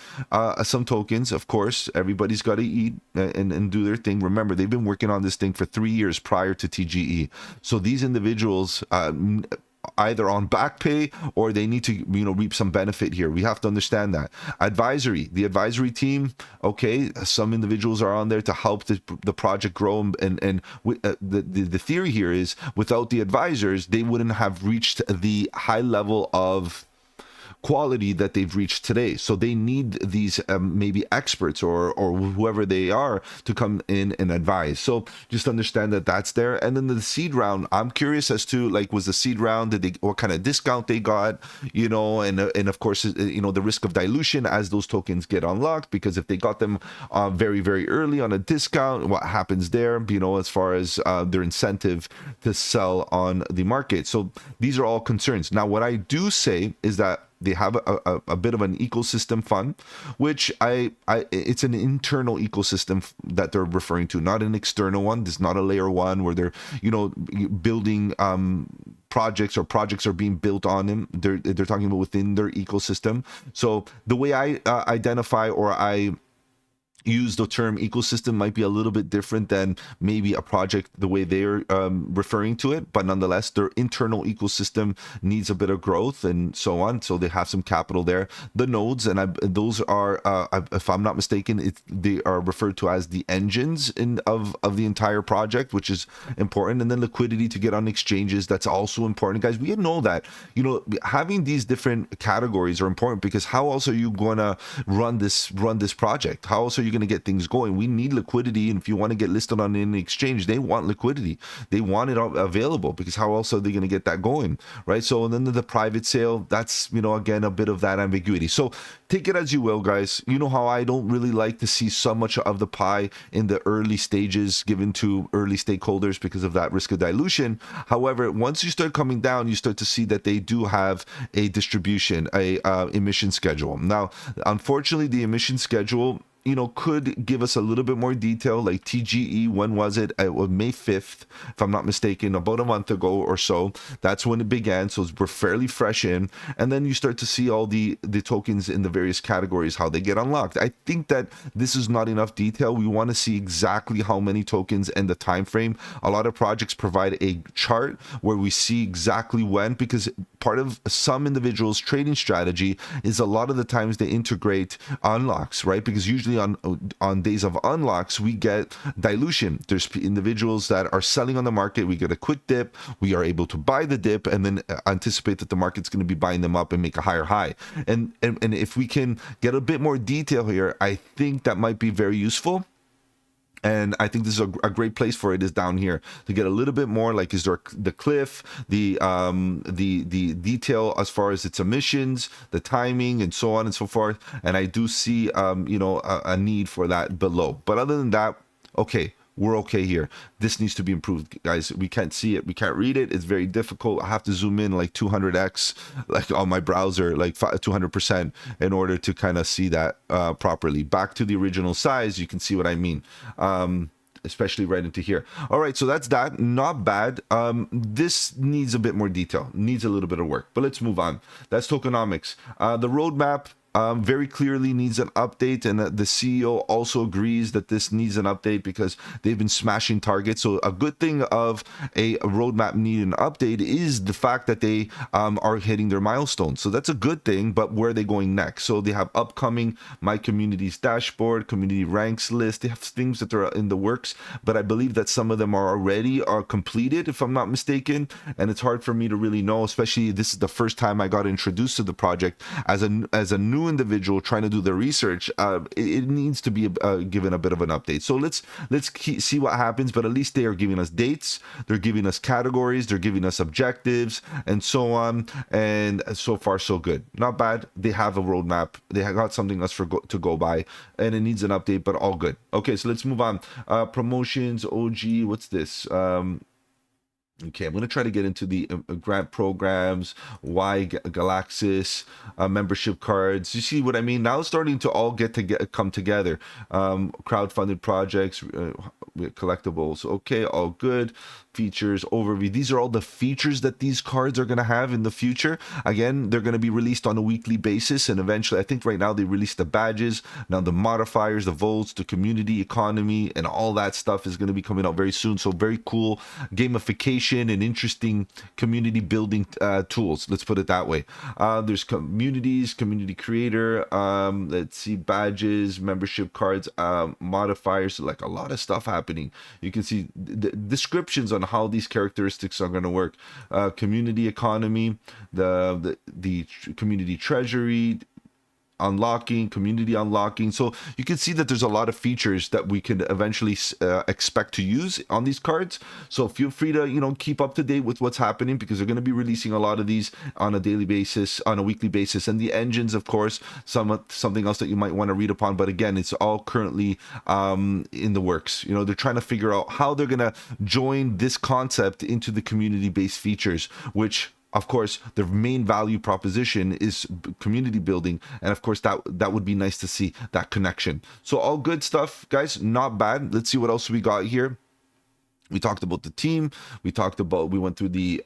some tokens. Of course, everybody's got to eat and do their thing. Remember, they've been working on this thing for 3 years prior to TGE. So these individuals either on back pay or they need to, you know, reap some benefit here. We have to understand that. Advisory, the advisory team, okay, some individuals are on there to help the project grow, and the theory here is without the advisors, they wouldn't have reached the high level of quality that they've reached today. So they need these maybe experts or whoever they are to come in and advise. So just understand that that's there. And then the seed round, I'm curious as to, like, was the seed round, what kind of discount they got, you know, and of course, you know, the risk of dilution as those tokens get unlocked, because if they got them very, very early on a discount, what happens there, you know, as far as their incentive to sell on the market. So these are all concerns. Now, what I do say is that they have a bit of an ecosystem fund, which it's an internal ecosystem that they're referring to, not an external one. This is not a layer one where they're, you know, building projects are being built on them. They're talking about within their ecosystem. So the way I identify or I use the term ecosystem might be a little bit different than maybe a project the way they're referring to it, but nonetheless their internal ecosystem needs a bit of growth and so on, so they have some capital there. The nodes, and those are if I'm not mistaken, they are referred to as the engines of the entire project, which is important. And then liquidity to get on exchanges, that's also important, guys. We know that, you know, having these different categories are important, because how else are you going to run this project? How else are you going to get things going? We need liquidity, and if you want to get listed on any exchange, they want liquidity, they want it available, because how else are they going to get that going, right? So, and then the private sale, that's, you know, again, a bit of that ambiguity. So take it as you will, guys. You know how I don't really like to see so much of the pie in the early stages given to early stakeholders because of that risk of dilution. However, once you start coming down, you start to see that they do have a distribution, a emission schedule. Now, unfortunately, the emission schedule, you know, could give us a little bit more detail, like TGE, when was it? It was May 5th, if I'm not mistaken, about a month ago or so. That's when it began, so we're fairly fresh in. And then you start to see all the tokens in the various categories, how they get unlocked. I think that this is not enough detail. We want to see exactly how many tokens and the time frame. A lot of projects provide a chart where we see exactly when, because part of some individuals' trading strategy is a lot of the times they integrate unlocks, right? Because usually especially on days of unlocks, we get dilution. There's individuals that are selling on the market. We get a quick dip. We are able to buy the dip and then anticipate that the market's going to be buying them up and make a higher high. And if we can get a bit more detail here, I think that might be very useful. And I think this is a great place for it, is down here to get a little bit more, like, is there the cliff, the detail as far as its emissions, the timing, and so on and so forth. And I do see you know, a need for that below. But other than that, okay, we're okay here. This needs to be improved, guys. We can't see it, we can't read it. It's very difficult. I have to zoom in like 200x, like on my browser, like 200%, in order to kind of see that properly. Back to the original size, you can see what I mean. Especially right into here. All right, so that's that. Not bad. This needs a bit more detail, needs a little bit of work, but let's move on. That's tokenomics. The roadmap very clearly needs an update, and the CEO also agrees that this needs an update because they've been smashing targets. So a good thing of a roadmap needing an update is the fact that they are hitting their milestones. So that's a good thing, but where are they going next? So they have upcoming My Communities dashboard, community ranks list. They have things that are in the works, but I believe that some of them are completed, if I'm not mistaken. And it's hard for me to really know, especially this is the first time I got introduced to the project as a new individual trying to do the research. It needs to be given a bit of an update. So let's see what happens. But at least they are giving us dates, they're giving us categories, they're giving us objectives, and so on. And so far so good, not bad. They have a roadmap, they have got something else to go by, and it needs an update, but all good. Okay, so let's move on. Promotions, OG, what's this? Okay, I'm going to try to get into the grant programs, Galaxis, membership cards. You see what I mean? Now it's starting to all come together. Crowdfunded projects, collectibles. Okay, all good. Features, overview. These are all the features that these cards are going to have in the future. Again, they're going to be released on a weekly basis, and eventually, I think right now they release the badges. Now the modifiers, the votes, the community economy, and all that stuff is going to be coming out very soon. So very cool gamification and interesting community building tools. Let's put it that way. There's communities, community creator. Let's see, badges, membership cards, modifiers. So like a lot of stuff happening. You can see the descriptions on how these characteristics are going to work. Community economy, the community treasury, community unlocking. So you can see that there's a lot of features that we can eventually expect to use on these cards. So feel free to, you know, keep up to date with what's happening, because they're going to be releasing a lot of these on a daily basis, on a weekly basis. And the engines, of course, something else that you might want to read upon. But again, it's all currently in the works. You know, they're trying to figure out how they're going to join this concept into the community-based features, which, of course, their main value proposition is community building, and of course that would be nice to see that connection. So all good stuff, guys, not bad. Let's see what else we got here. We talked about the team. We went through the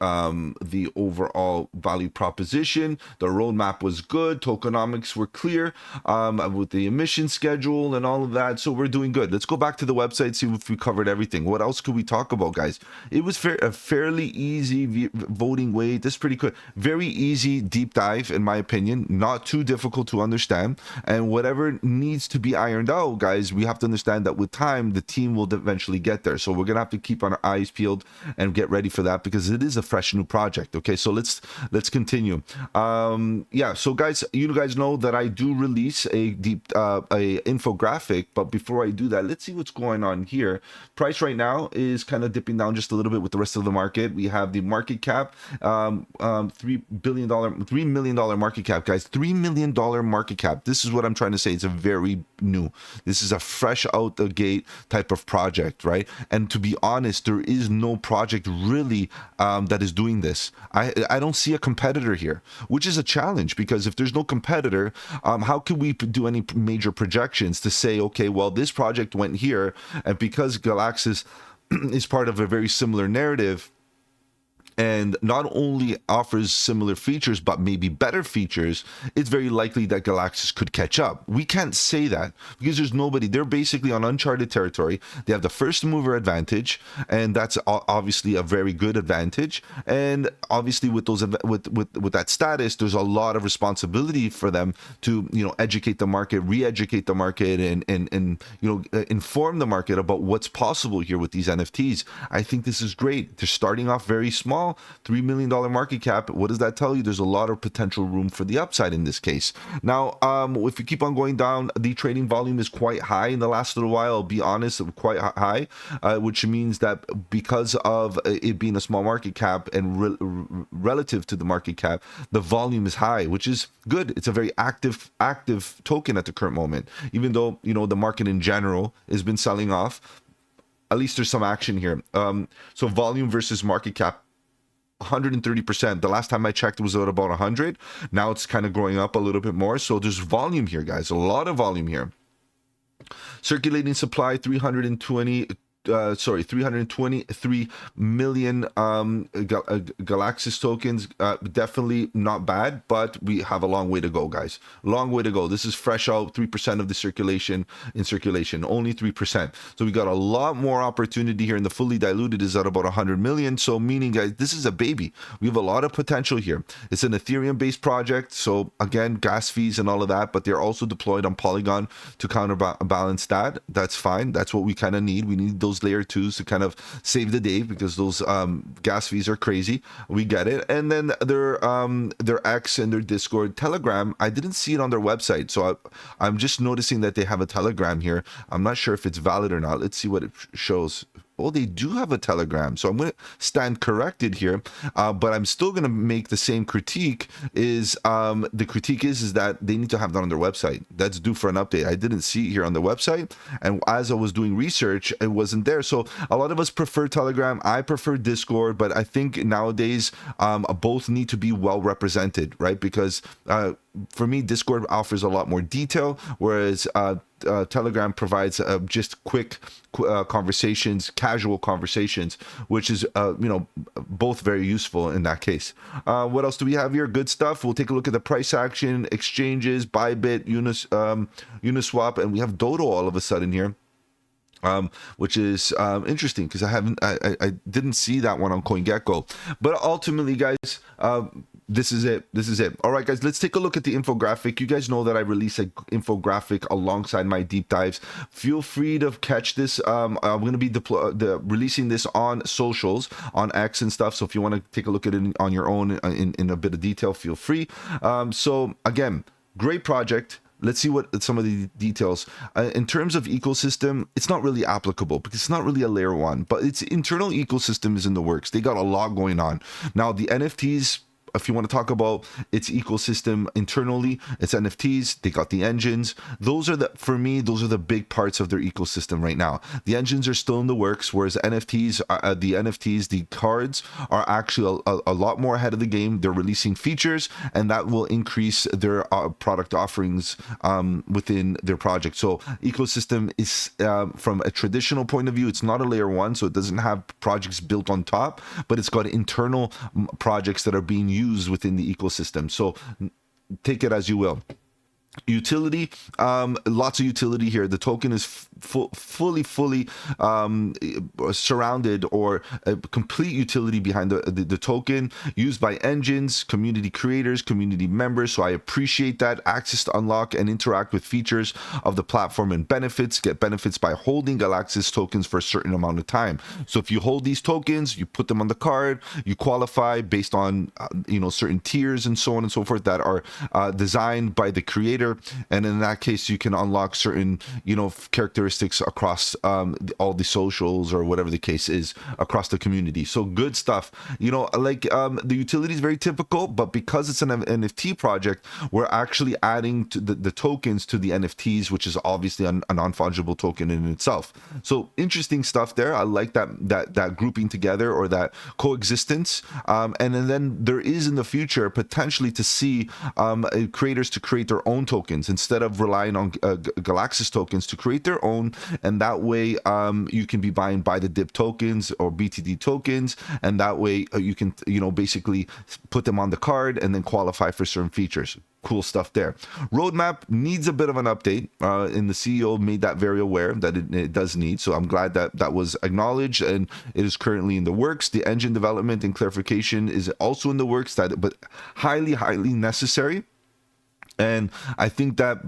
overall value proposition. The roadmap was good. Tokenomics were clear with the emission schedule and all of that. So we're doing good. Let's go back to the website, see if we covered everything. What else could we talk about, guys? It was a fairly easy voting way. This is pretty good. Very easy deep dive, in my opinion. Not too difficult to understand. And whatever needs to be ironed out, guys, we have to understand that with time, the team will eventually get there. So we're going to have to keep on our eyes peeled and get ready for that, because it is a fresh new project. Okay, so let's continue. Yeah, so guys, you guys know that I do release a infographic, but before I do that, let's see what's going on here. Price right now is kind of dipping down just a little bit with the rest of the market. We have the market cap, $3 million market cap, guys. $3 million market cap. This is what I'm trying to say. It's a very new. This is a fresh out the gate type of project, right? And to be honest, there is no project really that is doing this. I don't see a competitor here, which is a challenge, because if there's no competitor, how can we do any major projections to say, okay, well, this project went here, and because Galaxis is part of a very similar narrative, and not only offers similar features but maybe better features, it's very likely that Galaxis could catch up. We can't say that because there's nobody. They're basically on uncharted territory. They have the first mover advantage, and that's obviously a very good advantage. And obviously with those with that status, there's a lot of responsibility for them to, you know, educate the market, re-educate the market, and you know, inform the market about what's possible here with these NFTs. I think this is great. They're starting off very small, $3 million market cap. What does that tell you? There's a lot of potential room for the upside in this case. Now, if you keep on going down, the trading volume is quite high in the last little while. I'll be honest, quite high, which means that because of it being a small market cap and relative to the market cap, the volume is high, which is good. It's a very active token at the current moment, even though, you know, the market in general has been selling off. At least there's some action here. So volume versus market cap, 130%. The last time I checked, it was at about 100. Now it's kind of growing up a little bit more. So there's volume here, guys. A lot of volume here. Circulating supply, 323 million Galaxis tokens. Definitely not bad, but we have a long way to go, guys. Long way to go. This is fresh out, 3% of the circulation, only 3%. So we got a lot more opportunity here, and the fully diluted is at about 100 million. So meaning, guys, this is a baby. We have a lot of potential here. It's an Ethereum based project, so again, gas fees and all of that, but they're also deployed on Polygon to counterbalance that. That's fine. That's what we kind of need. We need those layer 2s to kind of save the day, because those gas fees are crazy. We get it. And then their X and their Discord, Telegram, I didn't see it on their website, so I'm just noticing that they have a Telegram here. I'm not sure if it's valid or not. Let's see what it shows. Oh, they do have a Telegram, so I'm going to stand corrected here, but I'm still going to make the same critique. The critique is that they need to have that on their website. That's due for an update. I didn't see it here on the website, and as I was doing research, it wasn't there. So a lot of us prefer Telegram. I prefer Discord, but I think nowadays both need to be well represented, right? Because for me, Discord offers a lot more detail, whereas Telegram provides just quick conversations, casual conversations, which is you know, both very useful in that case. What else do we have here? Good stuff. We'll take a look at the price action, exchanges, Bybit, Uniswap, and we have Dodo all of a sudden here. Which is interesting, because I didn't see that one on CoinGecko. But ultimately, guys, this is it. All right, guys, let's take a look at the infographic. You guys know that I release an infographic alongside my deep dives. Feel free to catch this. I'm going to be releasing this on socials, on X and stuff. So if you want to take a look at it on your own in a bit of detail, feel free. So again, great project. Let's see what some of the details. In terms of ecosystem, it's not really applicable because it's not really a layer 1, but its internal ecosystem is in the works. They got a lot going on. Now, the NFTs, if you want to talk about its ecosystem internally, it's NFTs, they got the engines. For me, those are the big parts of their ecosystem right now. The engines are still in the works, whereas the cards are actually a lot more ahead of the game. They're releasing features, and that will increase their product offerings within their project. So ecosystem is, from a traditional point of view, it's not a layer 1, so it doesn't have projects built on top, but it's got internal projects that are being used within the ecosystem. So take it as you will. Utility, lots of utility here. The token is fully surrounded, or a complete utility behind the token, used by engines, community creators, community members. So I appreciate that. Access to unlock and interact with features of the platform and benefits. Get benefits by holding Galaxis tokens for a certain amount of time. So if you hold these tokens, you put them on the card, you qualify based on you know, certain tiers and so on and so forth that are designed by the creator. And in that case, you can unlock certain, you know, characteristics across all the socials, or whatever the case is, across the community. So good stuff. You know, like the utility is very typical, but because it's an NFT project, we're actually adding to the tokens to the NFTs, which is obviously a non-fungible token in itself. So interesting stuff there. I like that grouping together, or that coexistence. And then there is in the future potentially to see creators to create their own tokens instead of relying on Galaxis tokens, to create their own zone, and that way you can be buying by the dip tokens or BTD tokens, and that way you can basically put them on the card and then qualify for certain features. Cool stuff there. Roadmap needs a bit of an update, and the CEO made that very aware that it does need. So I'm glad that that was acknowledged, and it is currently in the works. The engine development and clarification is also in the works, but highly necessary. And I think that,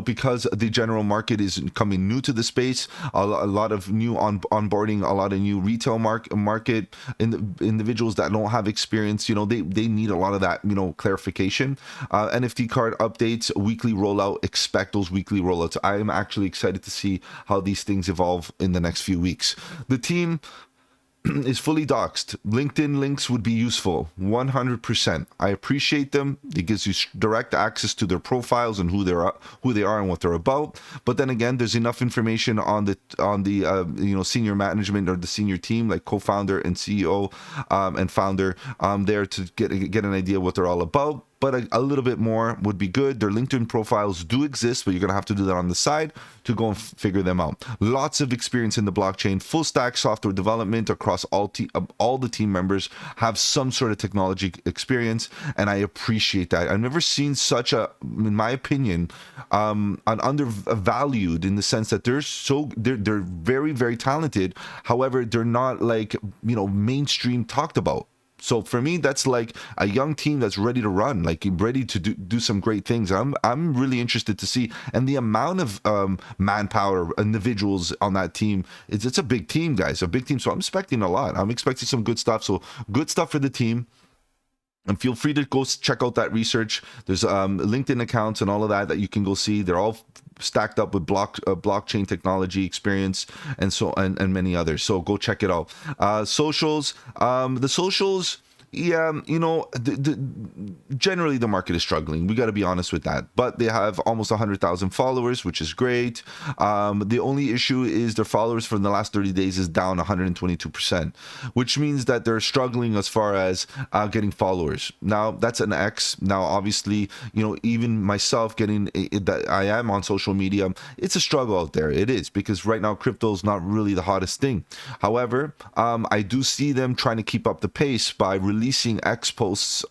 because the general market is coming new to the space, a lot of new onboarding, a lot of new retail market individuals that don't have experience, they need a lot of that, clarification. NFT card updates, weekly rollout, expect those weekly rollouts. I am actually excited to see how these things evolve in the next few weeks. The team is fully doxed. LinkedIn links would be useful, 100%. I appreciate them. It gives you direct access to their profiles and who they are and what they're about. But then again, there's enough information on the senior management or the senior team, like co-founder and CEO and founder, there to get an idea what they're all about. But a little bit more would be good. Their LinkedIn profiles do exist, but you're going to have to do that on the side to go and figure them out. Lots of experience in the blockchain, full stack software development across all the team members have some sort of technology experience, and I appreciate that. I've never seen such in my opinion, an undervalued in the sense that they're very, very talented. However, they're not mainstream talked about. So for me, that's like a young team that's ready to run, like ready to do some great things. I'm really interested to see, and the amount of manpower, individuals on that team, it's a big team, guys, a big team. So I'm expecting a lot. I'm expecting some good stuff. So good stuff for the team. And feel free to go check out that research. There's LinkedIn accounts and all of that you can go see. They're all stacked up with blockchain technology experience and many others. So go check it out. Socials. The socials. Yeah, generally the market is struggling. We got to be honest with that. But they have almost 100,000 followers, which is great. The only issue is their followers from the last 30 days is down 122%, which means that they're struggling as far as getting followers. Now, that's an X. Now, obviously, even myself that I am on social media, it's a struggle out there. It is, because right now crypto is not really the hottest thing. However, I do see them trying to keep up the pace by releasing X posts,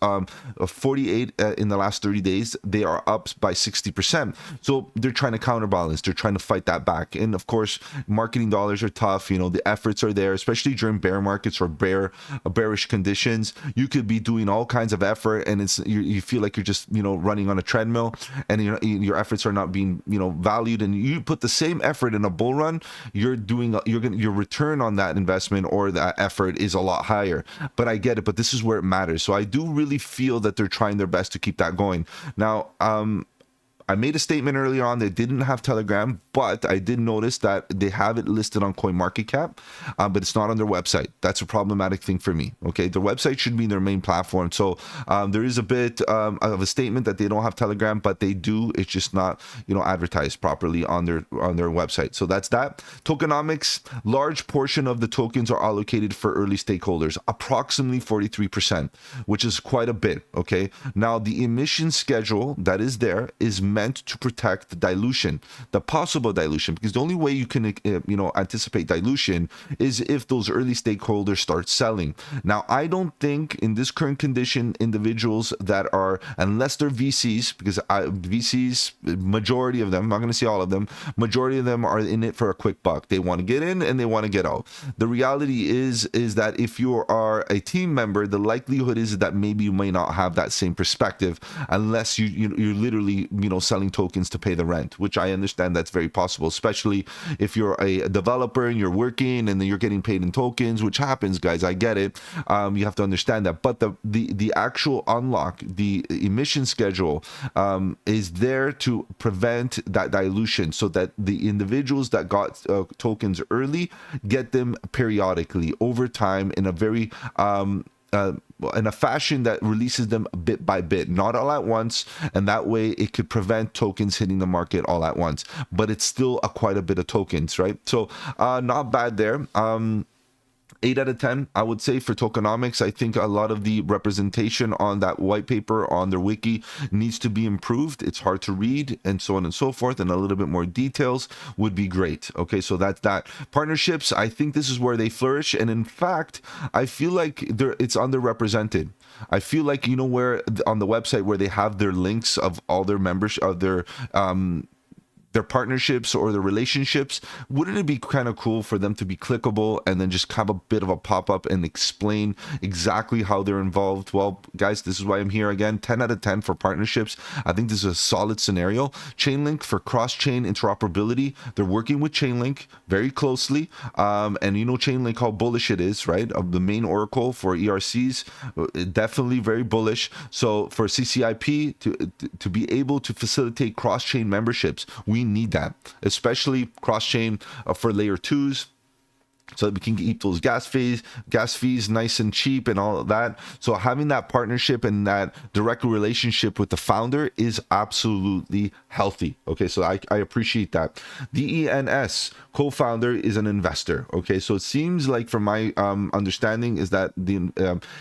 48 in the last 30 days. They are up by 60%. So they're trying to counterbalance. They're trying to fight that back. And of course, marketing dollars are tough. The efforts are there, especially during bear markets or bearish conditions. You could be doing all kinds of effort, and you feel like you're just running on a treadmill, and your efforts are not being valued. And you put the same effort in a bull run, your return on that investment or that effort is a lot higher. But I get it. But this is where it matters. So I do really feel that they're trying their best to keep that going. Now, I made a statement earlier on they didn't have Telegram, but I did notice that they have it listed on CoinMarketCap, but it's not on their website. That's a problematic thing for me. Okay, their website should be their main platform. So there is a bit of a statement that they don't have Telegram, but they do. It's just not advertised properly on their website. So that's that. Tokenomics, large portion of the tokens are allocated for early stakeholders, approximately 43%, which is quite a bit. Okay, now the emission schedule that is there is meant to protect the dilution, the possible dilution, because the only way you can anticipate dilution is if those early stakeholders start selling. Now, I don't think in this current condition, individuals that are, unless they're VCs, because VCs, majority of them, I'm not going to say all of them, majority of them are in it for a quick buck. They want to get in and they want to get out. The reality is that if you are a team member, the likelihood is that maybe you may not have that same perspective unless you're literally selling tokens to pay the rent, which I understand that's very possible, especially if you're a developer and you're working and then you're getting paid in tokens, which happens, guys. I get it. You have to understand that. But the actual unlock, the emission schedule, is there to prevent that dilution, so that the individuals that got tokens early get them periodically over time in a very in a fashion that releases them bit by bit, not all at once, and that way it could prevent tokens hitting the market all at once. But it's still quite a bit of tokens, right? So not bad there. 8 out of 10, I would say, for tokenomics. I think a lot of the representation on that white paper on their wiki needs to be improved. It's hard to read and so on and so forth, and a little bit more details would be great. Okay, so that's that. Partnerships, I think this is where they flourish, and in fact, I feel like it's underrepresented. I feel like, you know, where on the website where they have their links of all their members of their partnerships or their relationships, wouldn't it be kind of cool for them to be clickable and then just have a bit of a pop-up and explain exactly how they're involved? Well, guys, this is why I'm here again. 10 out of 10 for partnerships. I think this is a solid scenario. Chainlink for cross-chain interoperability. They're working with Chainlink very closely, and you know Chainlink, how bullish it is, right? Of the main oracle for ERCs, definitely very bullish. So for CCIP to be able to facilitate cross-chain memberships, we need that, especially cross-chain for layer 2s, so that we can keep those gas fees nice and cheap and all of that. So having that partnership and that direct relationship with the founder is absolutely healthy. Okay, so I appreciate that. DENS co-founder is an investor. Okay, so it seems like, from my understanding, is that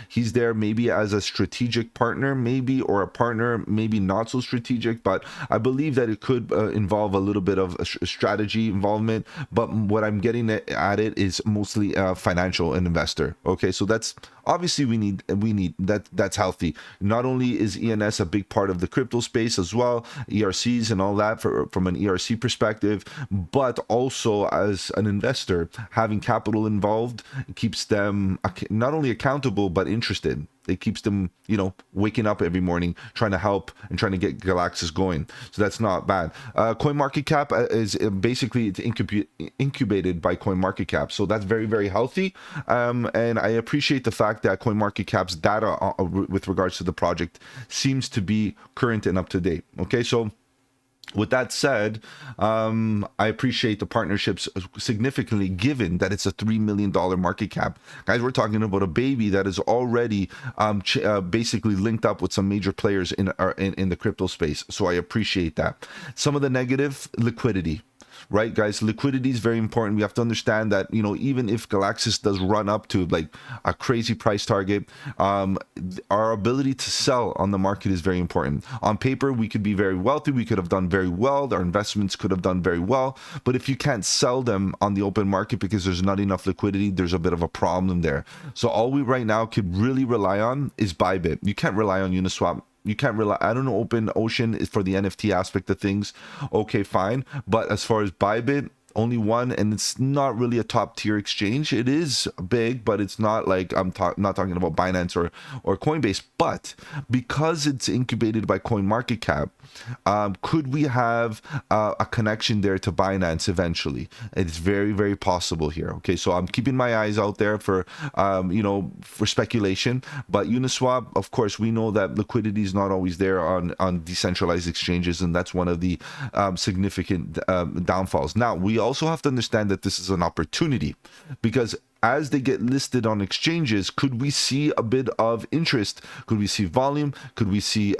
he's there maybe as a strategic partner, maybe, or a partner maybe not so strategic, but I believe that it could involve a little bit of a strategy involvement. But what I'm getting at it is mostly financial and investor. Okay, so that's obviously we need that. That's healthy. Not only is ENS a big part of the crypto space as well, ERCs and all that from an ERC perspective, but also as an investor, having capital involved keeps them not only accountable but interested. It keeps them, you know, waking up every morning, trying to help and trying to get Galaxis going. So that's not bad. CoinMarketCap is basically it's incubated by CoinMarketCap. So that's very, very healthy. And I appreciate the fact that CoinMarketCap's data with regards to the project seems to be current and up to date. Okay, so with that said, I appreciate the partnerships significantly, given that it's a $3 million market cap. Guys, we're talking about a baby that is already basically linked up with some major players in the crypto space. So I appreciate that. Some of the negative: liquidity. Right, guys, liquidity is very important. We have to understand that, you know, even if Galaxis does run up to like a crazy price target, our ability to sell on the market is very important. On paper, we could be very wealthy, we could have done very well, our investments could have done very well, but if you can't sell them on the open market because there's not enough liquidity, there's a bit of a problem there. So all we right now could really rely on is Bybit. You can't rely on Uniswap. You can't rely. I don't know. Open Ocean is for the NFT aspect of things. Okay, fine. But as far as Bybit, only one, and it's not really a top tier exchange. It is big, but it's not like I'm not talking about Binance or Coinbase. But because it's incubated by CoinMarketCap, could we have a connection there to Binance eventually? It's very, very possible here. Okay, so I'm keeping my eyes out there for you know, for speculation. But Uniswap, of course, we know that liquidity is not always there on decentralized exchanges, and that's one of the significant downfalls. Now, we also have to understand that this is an opportunity, because as they get listed on exchanges, could we see a bit of interest? Could we see volume? Could we see,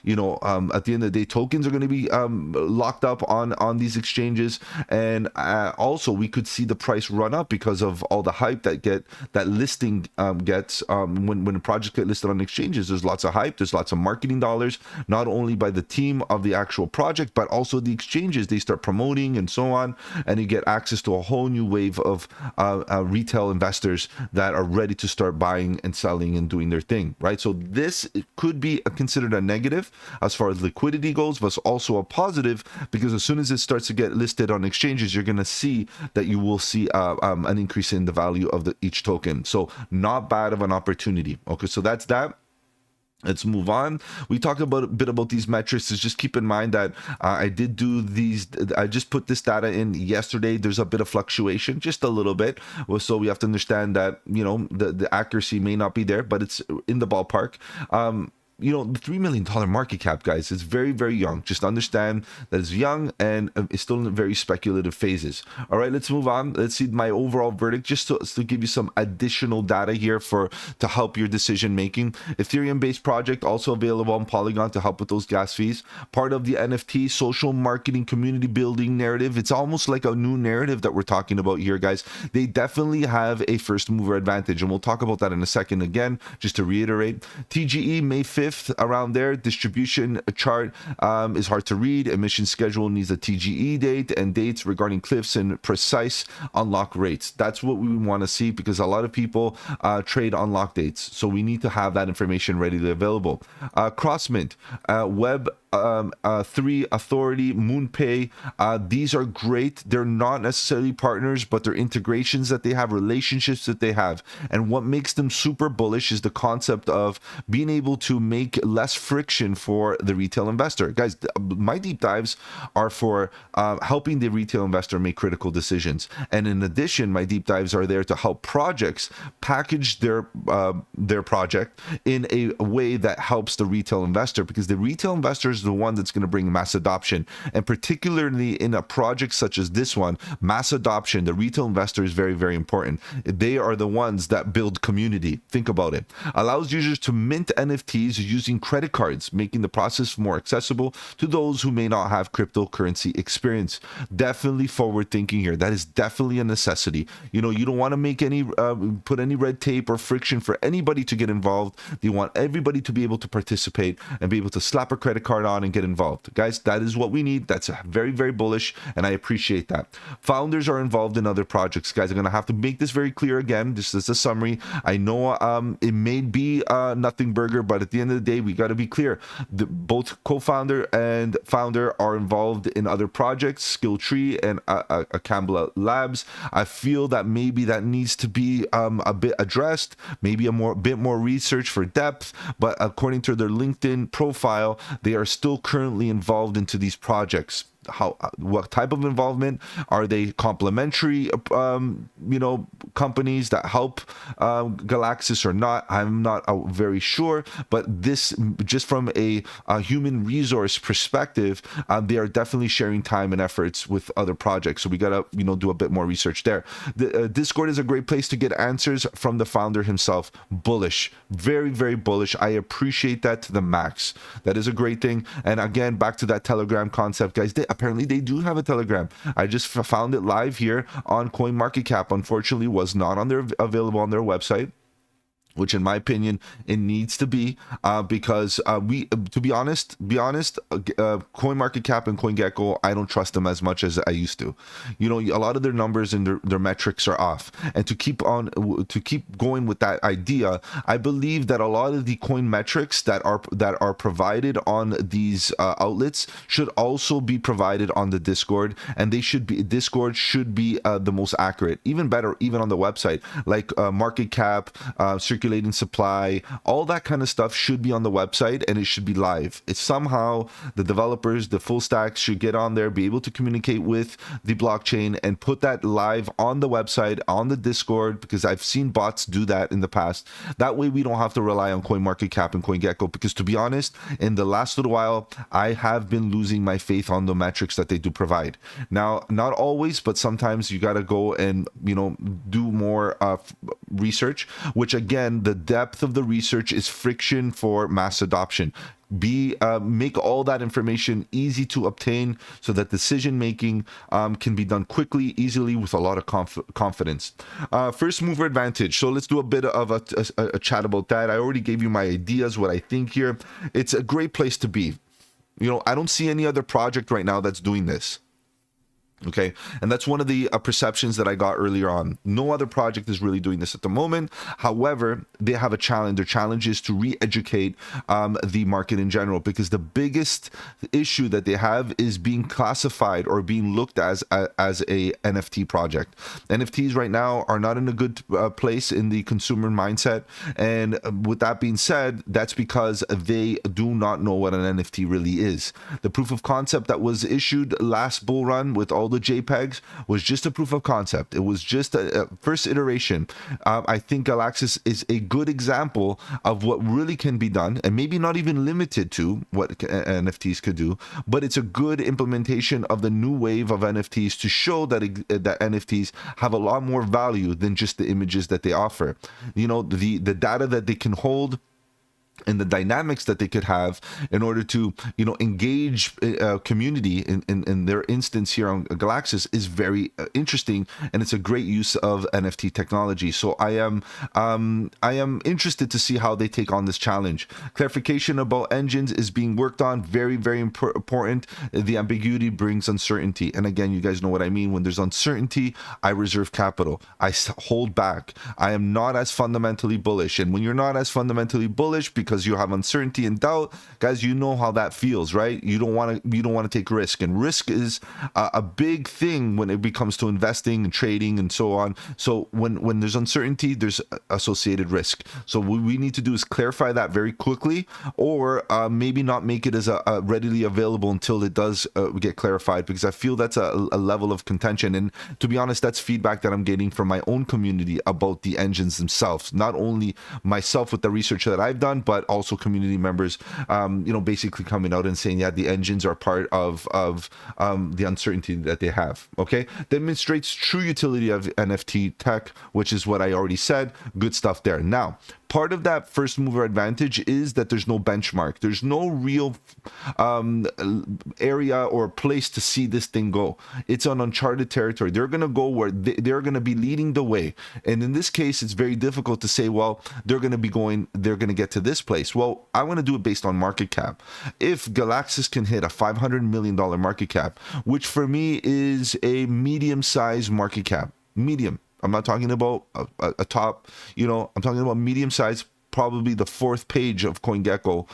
you know, at the end of the day, tokens are going to be locked up on these exchanges, and also we could see the price run up because of all the hype that listing gets when a project get listed on exchanges. There's lots of hype. There's lots of marketing dollars, not only by the team of the actual project, but also the exchanges. They start promoting and so on, and you get access to a whole new wave of retail investors that are ready to start buying and selling and doing their thing, right? So this could be considered a negative as far as liquidity goes, but it's also a positive, because as soon as it starts to get listed on exchanges, you're going to see that you will see an increase in the value of each token. So not bad of an opportunity. Okay, so that's that. Let's move on. We talked about a bit about these metrics. Is just keep in mind that I did do these. I just put this data in yesterday. There's a bit of fluctuation, just a little bit. So we have to understand that, you know, the accuracy may not be there, but it's in the ballpark. the $3 million market cap, guys, is very, very young. Just understand that it's young and it's still in very speculative phases. All right, let's move on. Let's see my overall verdict, just to give you some additional data here to help your decision making. Ethereum based project, also available on Polygon to help with those gas fees. Part of the NFT social marketing community building narrative. It's almost like a new narrative that we're talking about here, guys. They definitely have a first mover advantage, and we'll talk about that in a second. Again, just to reiterate, TGE May 5th, around there. Distribution chart is hard to read. Emission schedule needs a TGE date and dates regarding cliffs and precise unlock rates. That's what we want to see, because a lot of people trade unlock dates, so we need to have that information readily available. Crossmint, Web 3 Authority, MoonPay, these are great. They're not necessarily partners, but they're integrations that they have, relationships that they have. And what makes them super bullish is the concept of being able to make less friction for the retail investor. Guys, my deep dives are for helping the retail investor make critical decisions. And in addition, my deep dives are there to help projects package their project in a way that helps the retail investor, because the retail investor is the one that's going to bring mass adoption. And particularly in a project such as this one, mass adoption, the retail investor is very, very important. They are the ones that build community. Think about it. Allows users to mint NFTs using credit cards, making the process more accessible to those who may not have cryptocurrency experience. Definitely forward thinking here. That is definitely a necessity. You don't want to make any put any red tape or friction for anybody to get involved. They want everybody to be able to participate and be able to slap a credit card on and get involved. Guys, that is what we need. That's very, very bullish, and I appreciate that. Founders are involved in other projects. Guys, I'm going to have to make this very clear again. This is a summary. I know it may be nothing burger, but at the end of the day, we got to be clear. Both co-founder and founder are involved in other projects, Skilltree and Campbell Labs. I feel that maybe that needs to be a bit addressed, maybe bit more research for depth, but according to their LinkedIn profile, they are still currently involved into these projects. What type of involvement? Are they complementary companies that help Galaxis or not? I'm not very sure, but this, just from a human resource perspective, they are definitely sharing time and efforts with other projects, so we gotta do a bit more research there. The Discord is a great place to get answers from the founder himself. Bullish, very, very bullish. I appreciate that to the max. That is a great thing. And again, back to that Telegram concept, guys, apparently they do have a Telegram. I just found it live here on CoinMarketCap. Unfortunately, was not available on their website, which in my opinion it needs to be, because to be honest, CoinMarketCap and CoinGecko, I don't trust them as much as I used to. A lot of their numbers and their metrics are off, and to keep going with that idea, I believe that a lot of the coin metrics that are provided on these outlets should also be provided on the Discord, and Discord should be the most accurate, even better, even on the website, like market cap, circulating supply, all that kind of stuff should be on the website, and it should be live. It's somehow the developers, the full stacks should get on there, be able to communicate with the blockchain and put that live on the website, on the Discord, because I've seen bots do that in the past. That way we don't have to rely on CoinMarketCap and CoinGecko, because to be honest, in the last little while, I have been losing my faith on the metrics that they do provide. Now, not always, but sometimes you got to go and do more research, which again, the depth of the research is friction for mass adoption. Make all that information easy to obtain, so that decision making can be done quickly, easily, with a lot of confidence. First mover advantage. So let's do a bit of a chat about that. I already gave you my ideas, what I think here. It's a great place to be. I don't see any other project right now that's doing this. Okay, and that's one of the perceptions that I got earlier on. No other project is really doing this at the moment. However, they have a challenge. Their challenge is to re-educate the market in general, because the biggest issue that they have is being classified or being looked as a NFT project. NFTs right now are not in a good place in the consumer mindset, and with that being said, that's because they do not know what an NFT really is. The proof of concept that was issued last bull run with all the JPEGs was just a proof of concept. It was just a first iteration. I think Galaxis is a good example of what really can be done, and maybe not even limited to what NFTs could do, but it's a good implementation of the new wave of NFTs to show that that NFTs have a lot more value than just the images that they offer. You know, the data that they can hold and the dynamics that they could have in order to, you know, engage community in their instance here on Galaxis is very interesting, and it's a great use of NFT technology. So I am interested to see how they take on this challenge. Clarification about engines is being worked on. Very, very important. The ambiguity brings uncertainty, and again, you guys know what I mean. When there's uncertainty, I reserve capital. I hold back. I am not as fundamentally bullish, and when you're not as fundamentally bullish because you have uncertainty and doubt, guys, you know how that feels, right? You don't want to take risk, and risk is a big thing when it comes to investing and trading and so on. So when there's uncertainty, there's associated risk. So what we need to do is clarify that very quickly, or maybe not make it as a readily available until it does get clarified, because I feel that's a level of contention. And to be honest, that's feedback that I'm getting from my own community about the engines themselves, not only myself with the research that I've done, but also community members, you know, basically coming out and saying, yeah, the engines are part of the uncertainty that they have. Okay, demonstrates true utility of NFT tech, which is what I already said. Good stuff there. Now, part of that first mover advantage is that there's no benchmark. There's no real area or place to see this thing go. It's on uncharted territory. They're going to go where they're going to be leading the way. And in this case, it's very difficult to say, well, they're going to get to this place. Well, I want to do it based on market cap. If Galaxis can hit a $500 million market cap, which for me is a medium-sized market cap, medium. I'm not talking about a top, you know, I'm talking about medium-sized, probably the fourth page of CoinGecko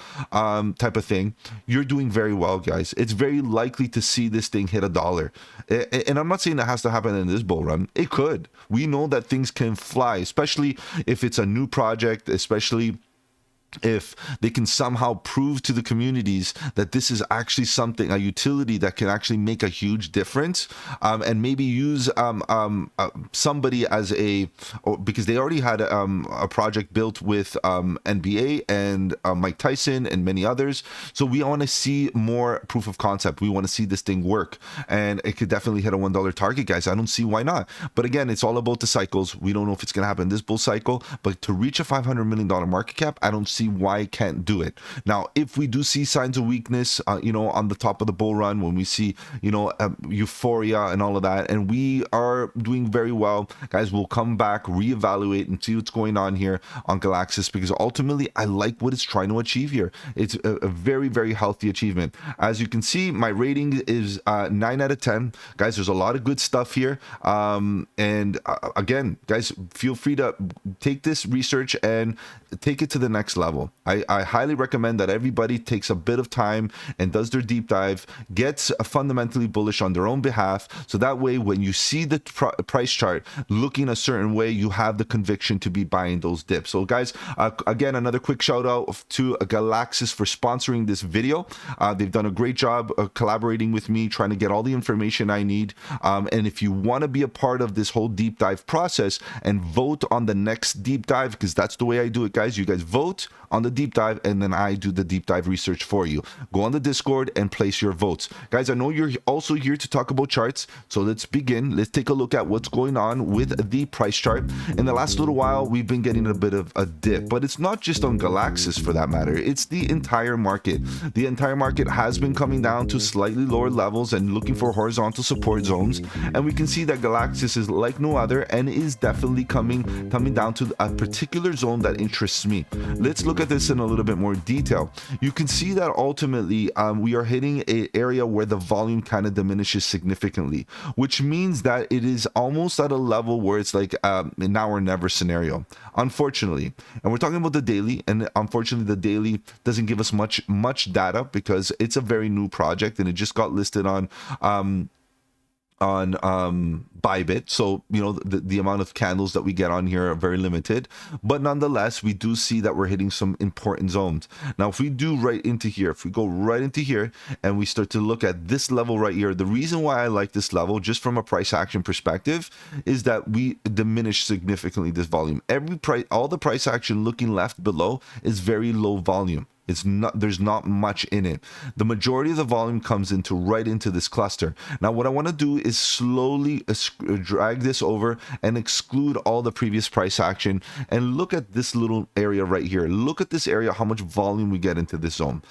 type of thing. You're doing very well, guys. It's very likely to see this thing hit $1. And I'm not saying that has to happen in this bull run. It could. We know that things can fly, especially if it's a new project, especially if they can somehow prove to the communities that this is actually something, a utility that can actually make a huge difference, and maybe use somebody as because they already had a project built with NBA and Mike Tyson and many others. So we want to see more proof of concept. We want to see this thing work, and it could definitely hit a $1 target, guys. I don't see why not. But again, it's all about the cycles. We don't know if it's going to happen this bull cycle, but to reach a $500 million market cap, I don't see why it can't do it. Now, if we do see signs of weakness, you know, on the top of the bull run, when we see, you know, euphoria and all of that, and we are doing very well, guys, we'll come back, reevaluate, and see what's going on here on Galaxis, because ultimately, I like what it's trying to achieve here. It's a very, very healthy achievement. As you can see, my rating is 9 out of 10. Guys, there's a lot of good stuff here. And again, guys, feel free to take this research and take it to the next level. I highly recommend that everybody takes a bit of time and does their deep dive, gets fundamentally bullish on their own behalf, so that way when you see the price chart looking a certain way, you have the conviction to be buying those dips. So guys, again, another quick shout out to Galaxis for sponsoring this video. They've done a great job collaborating with me, trying to get all the information I need. And if you want to be a part of this whole deep dive process and vote on the next deep dive, because that's the way I do it, guys, you guys vote on the deep dive, and then I do the deep dive research for you. Go on the Discord and place your votes. Guys, I know you're also here to talk about charts, so let's begin. Let's take a look at what's going on with the price chart. In the last little while, we've been getting a bit of a dip, but it's not just on Galaxis for that matter. It's the entire market. The entire market has been coming down to slightly lower levels and looking for horizontal support zones, and we can see that Galaxis is like no other and is definitely coming down to a particular zone that interests me. Let's look at this in a little bit more detail. You can see that ultimately we are hitting an area where the volume kind of diminishes significantly, which means that it is almost at a level where it's like a now or never scenario, unfortunately. And we're talking about the daily, and unfortunately the daily doesn't give us much data because it's a very new project and it just got listed on on Bybit. So, you know, the amount of candles that we get on here are very limited, but nonetheless, we do see that we're hitting some important zones. Now, if we do right into here, if we go right into here and we start to look at this level right here, the reason why I like this level, just from a price action perspective, is that we diminish significantly this volume. Every price, all the price action looking left below is very low volume. It's not, there's not much in it. The majority of the volume comes into right into this cluster. Now, what I want to do is slowly drag this over and exclude all the previous price action and look at this little area right here. Look at this area, how much volume we get into this zone.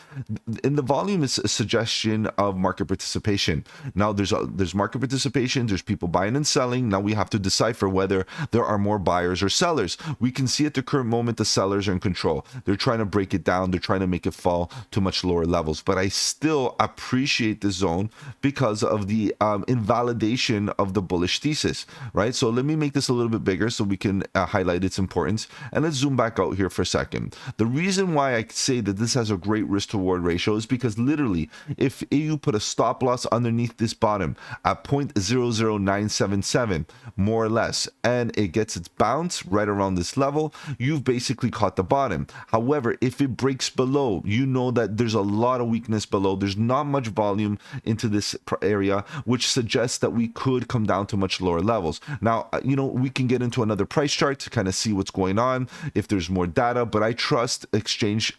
And the volume is a suggestion of market participation. Now, there's market participation, there's people buying and selling. Now we have to decipher whether there are more buyers or sellers. We can see at the current moment the sellers are in control. They're trying to break it down. They're trying to make it fall to much lower levels, but I still appreciate the zone because of the invalidation of the bullish thesis, right? So let me make this a little bit bigger so we can highlight its importance, and let's zoom back out here for a second. The reason why I say that this has a great risk to reward ratio is because literally if you put a stop loss underneath this bottom at 0.00977 more or less, and it gets its bounce right around this level, you've basically caught the bottom. However, if it breaks below, you know that there's a lot of weakness below. There's not much volume into this area, which suggests that we could come down to much lower levels. Now, you know, we can get into another price chart to kind of see what's going on if there's more data, but I trust exchange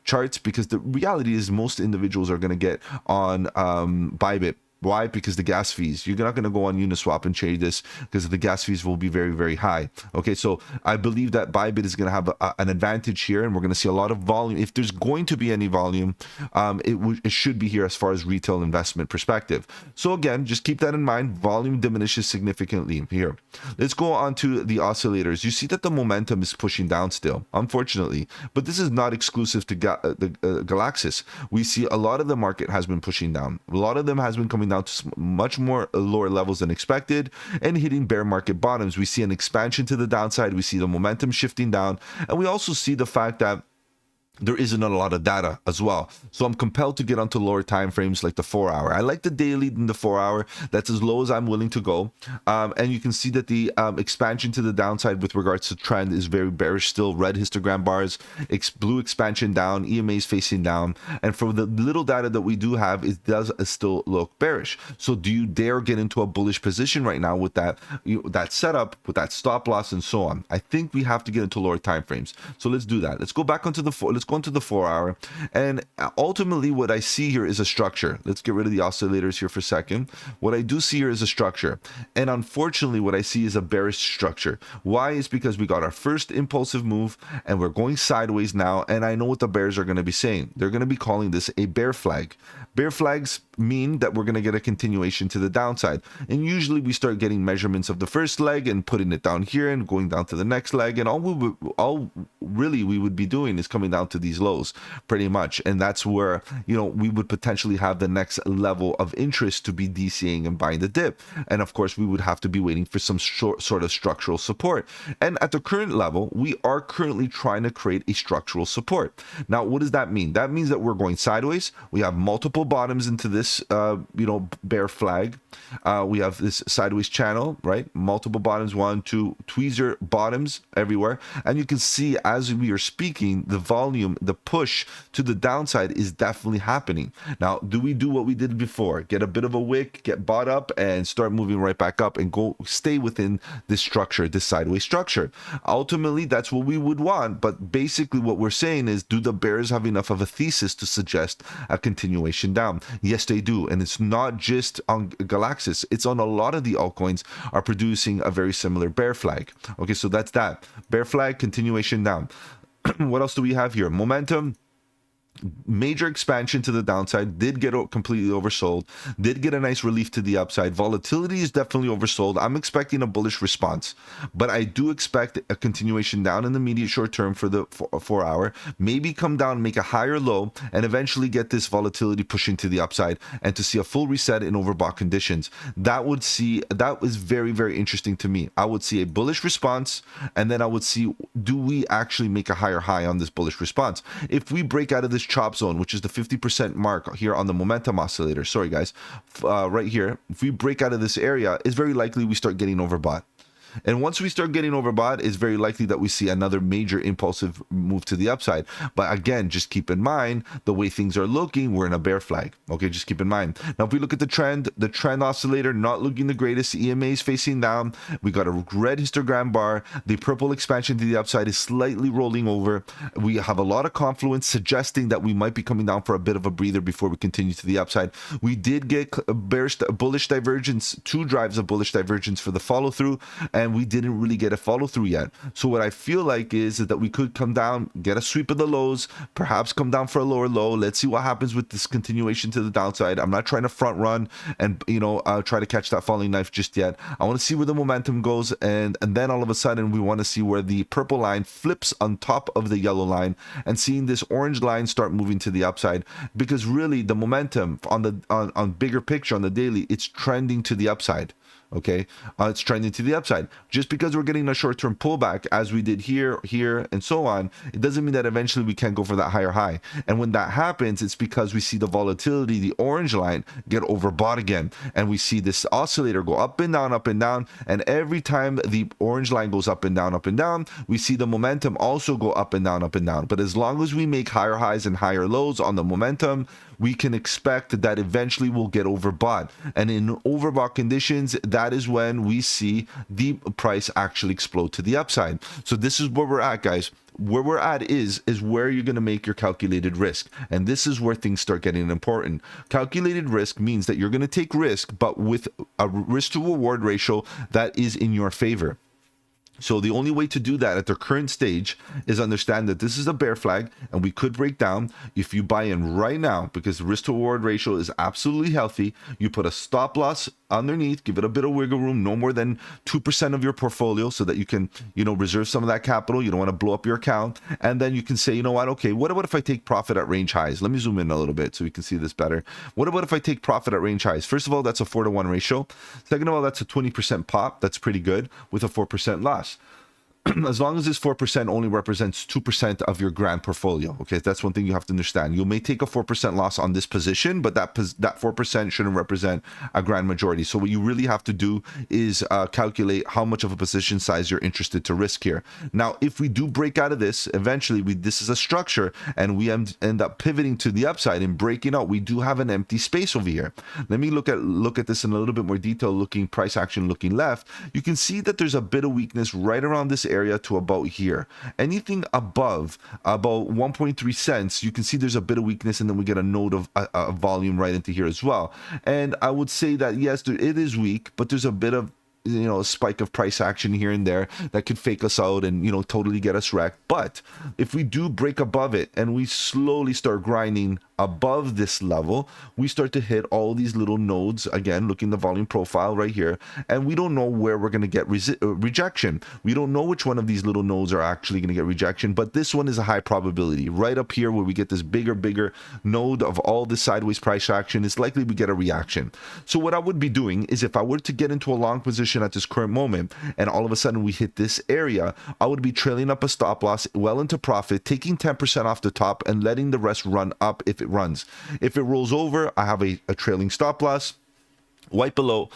charts because the reality is most individuals are going to get on Bybit. Why? Because the gas fees. You're not going to go on Uniswap and trade this because the gas fees will be very, very high. Okay, so I believe that Bybit is going to have an advantage here, and we're going to see a lot of volume. If there's going to be any volume, it should be here as far as retail investment perspective. So again, just keep that in mind. Volume diminishes significantly here. Let's go on to the oscillators. You see that the momentum is pushing down still, unfortunately, but this is not exclusive to Galaxis. We see a lot of the market has been pushing down. A lot of them has been coming down to much more lower levels than expected and hitting bear market bottoms. We see an expansion to the downside. We see the momentum shifting down, and we also see the fact that there isn't a lot of data as well. So I'm compelled to get onto lower time frames like the 4 hour. I like the daily and the 4 hour. That's as low as I'm willing to go. And you can see that the expansion to the downside with regards to trend is very bearish still. Red histogram bars, blue expansion down, EMAs facing down. And for the little data that we do have, it does still look bearish. So do you dare get into a bullish position right now with that, that setup, with that stop loss and so on? I think we have to get into lower time frames. So let's do that. Let's go back onto the let's go into the 4 hour, and ultimately what I see here is a structure. Let's get rid of the oscillators here for a second. What I do see here is a structure, and unfortunately what I see is a bearish structure. Why? Is because we got our first impulsive move and we're going sideways now, and I know what the bears are going to be saying. They're going to be calling this a bear flag. Bear flags mean that we're going to get a continuation to the downside, and usually we start getting measurements of the first leg and putting it down here and going down to the next leg, and all really we would be doing is coming down to these lows pretty much, and that's where, you know, we would potentially have the next level of interest to be DCing and buying the dip, and of course we would have to be waiting for some sort of structural support. And at the current level, we are currently trying to create a structural support. Now, what does that mean? That means that we're going sideways. We have multiple bottoms into this bear flag. We have this sideways channel, right? Multiple bottoms, 1, 2 tweezer bottoms everywhere, and you can see as we are speaking, the volume, the push to the downside is definitely happening. Now, do we do what we did before? Get a bit of a wick, get bought up, and start moving right back up and go stay within this structure, this sideways structure? Ultimately, that's what we would want, but basically what we're saying is, do the bears have enough of a thesis to suggest a continuation down? Yes, they do, and it's not just on Galaxis, it's on a lot of the altcoins are producing a very similar bear flag. Okay, so that's that. Bear flag, continuation down. What else do we have here? Momentum. Major expansion to the downside, did get completely oversold, did get a nice relief to the upside. Volatility is definitely oversold. I'm expecting a bullish response, but I do expect a continuation down in the immediate short term for the 4 hour, maybe come down, make a higher low, and eventually get this volatility pushing to the upside and to see a full reset in overbought conditions. That is very, very interesting to me. I would see a bullish response, and then I would see, do we actually make a higher high on this bullish response? If we break out of this chop zone, which is the 50% mark here on the momentum oscillator. Sorry, guys. Right here, if we break out of this area, it's very likely we start getting overbought. And once we start getting overbought, it's very likely that we see another major impulsive move to the upside. But again, just keep in mind the way things are looking, we're in a bear flag. Okay, just keep in mind. Now, if we look at the trend oscillator not looking the greatest. EMA is facing down. We got a red histogram bar. The purple expansion to the upside is slightly rolling over. We have a lot of confluence suggesting that we might be coming down for a bit of a breather before we continue to the upside. We did get bullish divergence, 2 drives of bullish divergence for the follow through, and we didn't really get a follow through yet. So what I feel like is that we could come down, get a sweep of the lows, perhaps come down for a lower low. Let's see what happens with this continuation to the downside. I'm not trying to front run and try to catch that falling knife just yet. I want to see where the momentum goes, and then all of a sudden we want to see where the purple line flips on top of the yellow line, and seeing this orange line start moving to the upside, because really the momentum on bigger picture on the daily, it's trending to the upside. Okay, it's trending to the upside. Just because we're getting a short-term pullback as we did here, and so on, it doesn't mean that eventually we can't go for that higher high. And when that happens, it's because we see the volatility, the orange line, get overbought again, and we see this oscillator go up and down, and every time the orange line goes up and down, we see the momentum also go up and down. But as long as we make higher highs and higher lows on the momentum, we can expect that eventually we'll get overbought. And in overbought conditions, that is when we see the price actually explode to the upside. So this is where we're at, guys. Where we're at is where you're going to make your calculated risk. And this is where things start getting important. Calculated risk means that you're going to take risk, but with a risk to reward ratio that is in your favor. So the only way to do that at the current stage is understand that this is a bear flag and we could break down. If you buy in right now, because the risk to reward ratio is absolutely healthy, you put a stop loss underneath, give it a bit of wiggle room, no more than 2% of your portfolio, so that you can, reserve some of that capital. You don't want to blow up your account. And then you can say, you know what? Okay, what about if I take profit at range highs? Let me zoom in a little bit so we can see this better. What about if I take profit at range highs? First of all, that's a 4-to-1 ratio. Second of all, that's a 20% pop. That's pretty good with a 4% loss. As long as this 4% only represents 2% of your grand portfolio. Okay, that's one thing you have to understand. You may take a 4% loss on this position, but that 4% shouldn't represent a grand majority. So what you really have to do is calculate how much of a position size you're interested to risk here. Now, if we do break out of this, eventually this is a structure, and we end up pivoting to the upside and breaking out. We do have an empty space over here. Let me look at this in a little bit more detail. Looking price action, looking left, you can see that there's a bit of weakness right around this area to about here. Anything above about 1.3 cents, you can see there's a bit of weakness, and then we get a node of a volume right into here as well. And I would say that yes, it is weak, but there's a bit of a spike of price action here and there that could fake us out and totally get us wrecked. But if we do break above it and we slowly start grinding above this level, we start to hit all these little nodes again. Looking the volume profile right here, and we don't know where we're going to get rejection. We don't know which one of these little nodes are actually going to get rejection, but this one is a high probability. Right up here where we get this bigger node of all this sideways price action, it's likely we get a reaction. So what I would be doing is, if I were to get into a long position at this current moment and all of a sudden we hit this area, I would be trailing up a stop loss well into profit, taking 10% off the top and letting the rest run up if it runs. If it rolls over, I have a trailing stop loss right below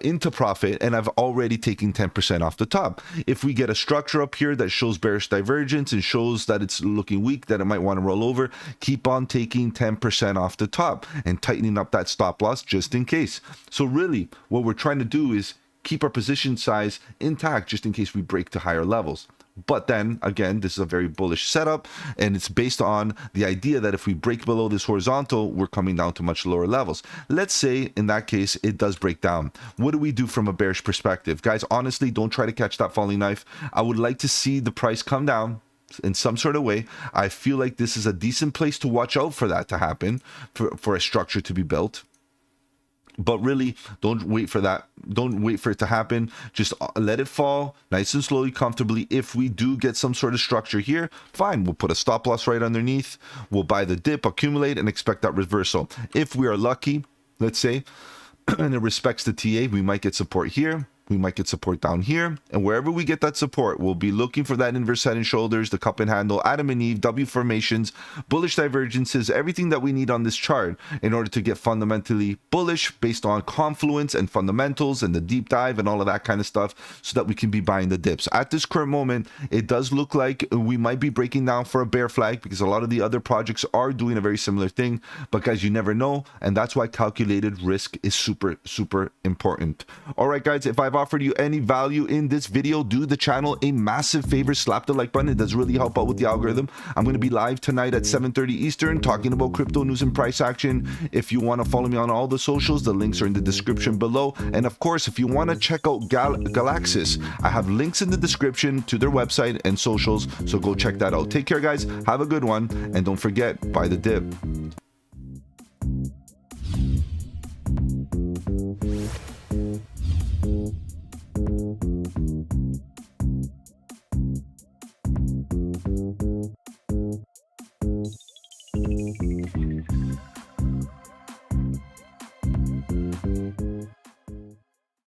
into profit, and I've already taken 10% off the top. If we get a structure up here that shows bearish divergence and shows that it's looking weak, that it might want to roll over, keep on taking 10% off the top and tightening up that stop loss just in case. So really what we're trying to do is keep our position size intact just in case we break to higher levels. But then again, this is a very bullish setup, and it's based on the idea that if we break below this horizontal, we're coming down to much lower levels. Let's say in that case it does break down. What do we do from a bearish perspective? Guys, honestly, don't try to catch that falling knife. I would like to see the price come down in some sort of way. I feel like this is a decent place to watch out for that to happen, for a structure to be built. But really, don't wait for that. Don't wait for it to happen. Just let it fall nice and slowly, comfortably. If we do get some sort of structure here, fine. We'll put a stop loss right underneath. We'll buy the dip, accumulate, and expect that reversal. If we are lucky, let's say, and it respects the TA, we might get support here. we might get support down here, and wherever we get that support, we'll be looking for that inverse head and shoulders, the cup and handle, Adam and Eve, W formations, bullish divergences, everything that we need on this chart in order to get fundamentally bullish based on confluence and fundamentals and the deep dive and all of that kind of stuff, so that we can be buying the dips. At this current moment, it does look like we might be breaking down for a bear flag, because a lot of the other projects are doing a very similar thing. But guys, you never know, and that's why calculated risk is super important. All right guys, if I've offered you any value in this video, do the channel a massive favor, slap the like button. It does really help out with the algorithm. I'm going to be live tonight at 7:30 Eastern talking about crypto news and price action. If you want to follow me on all the socials, the links are in the description below. And of course, if you want to check out Galaxis, I have links in the description to their website and socials, so go check that out. Take care guys, have a good one, and don't forget, buy the dip.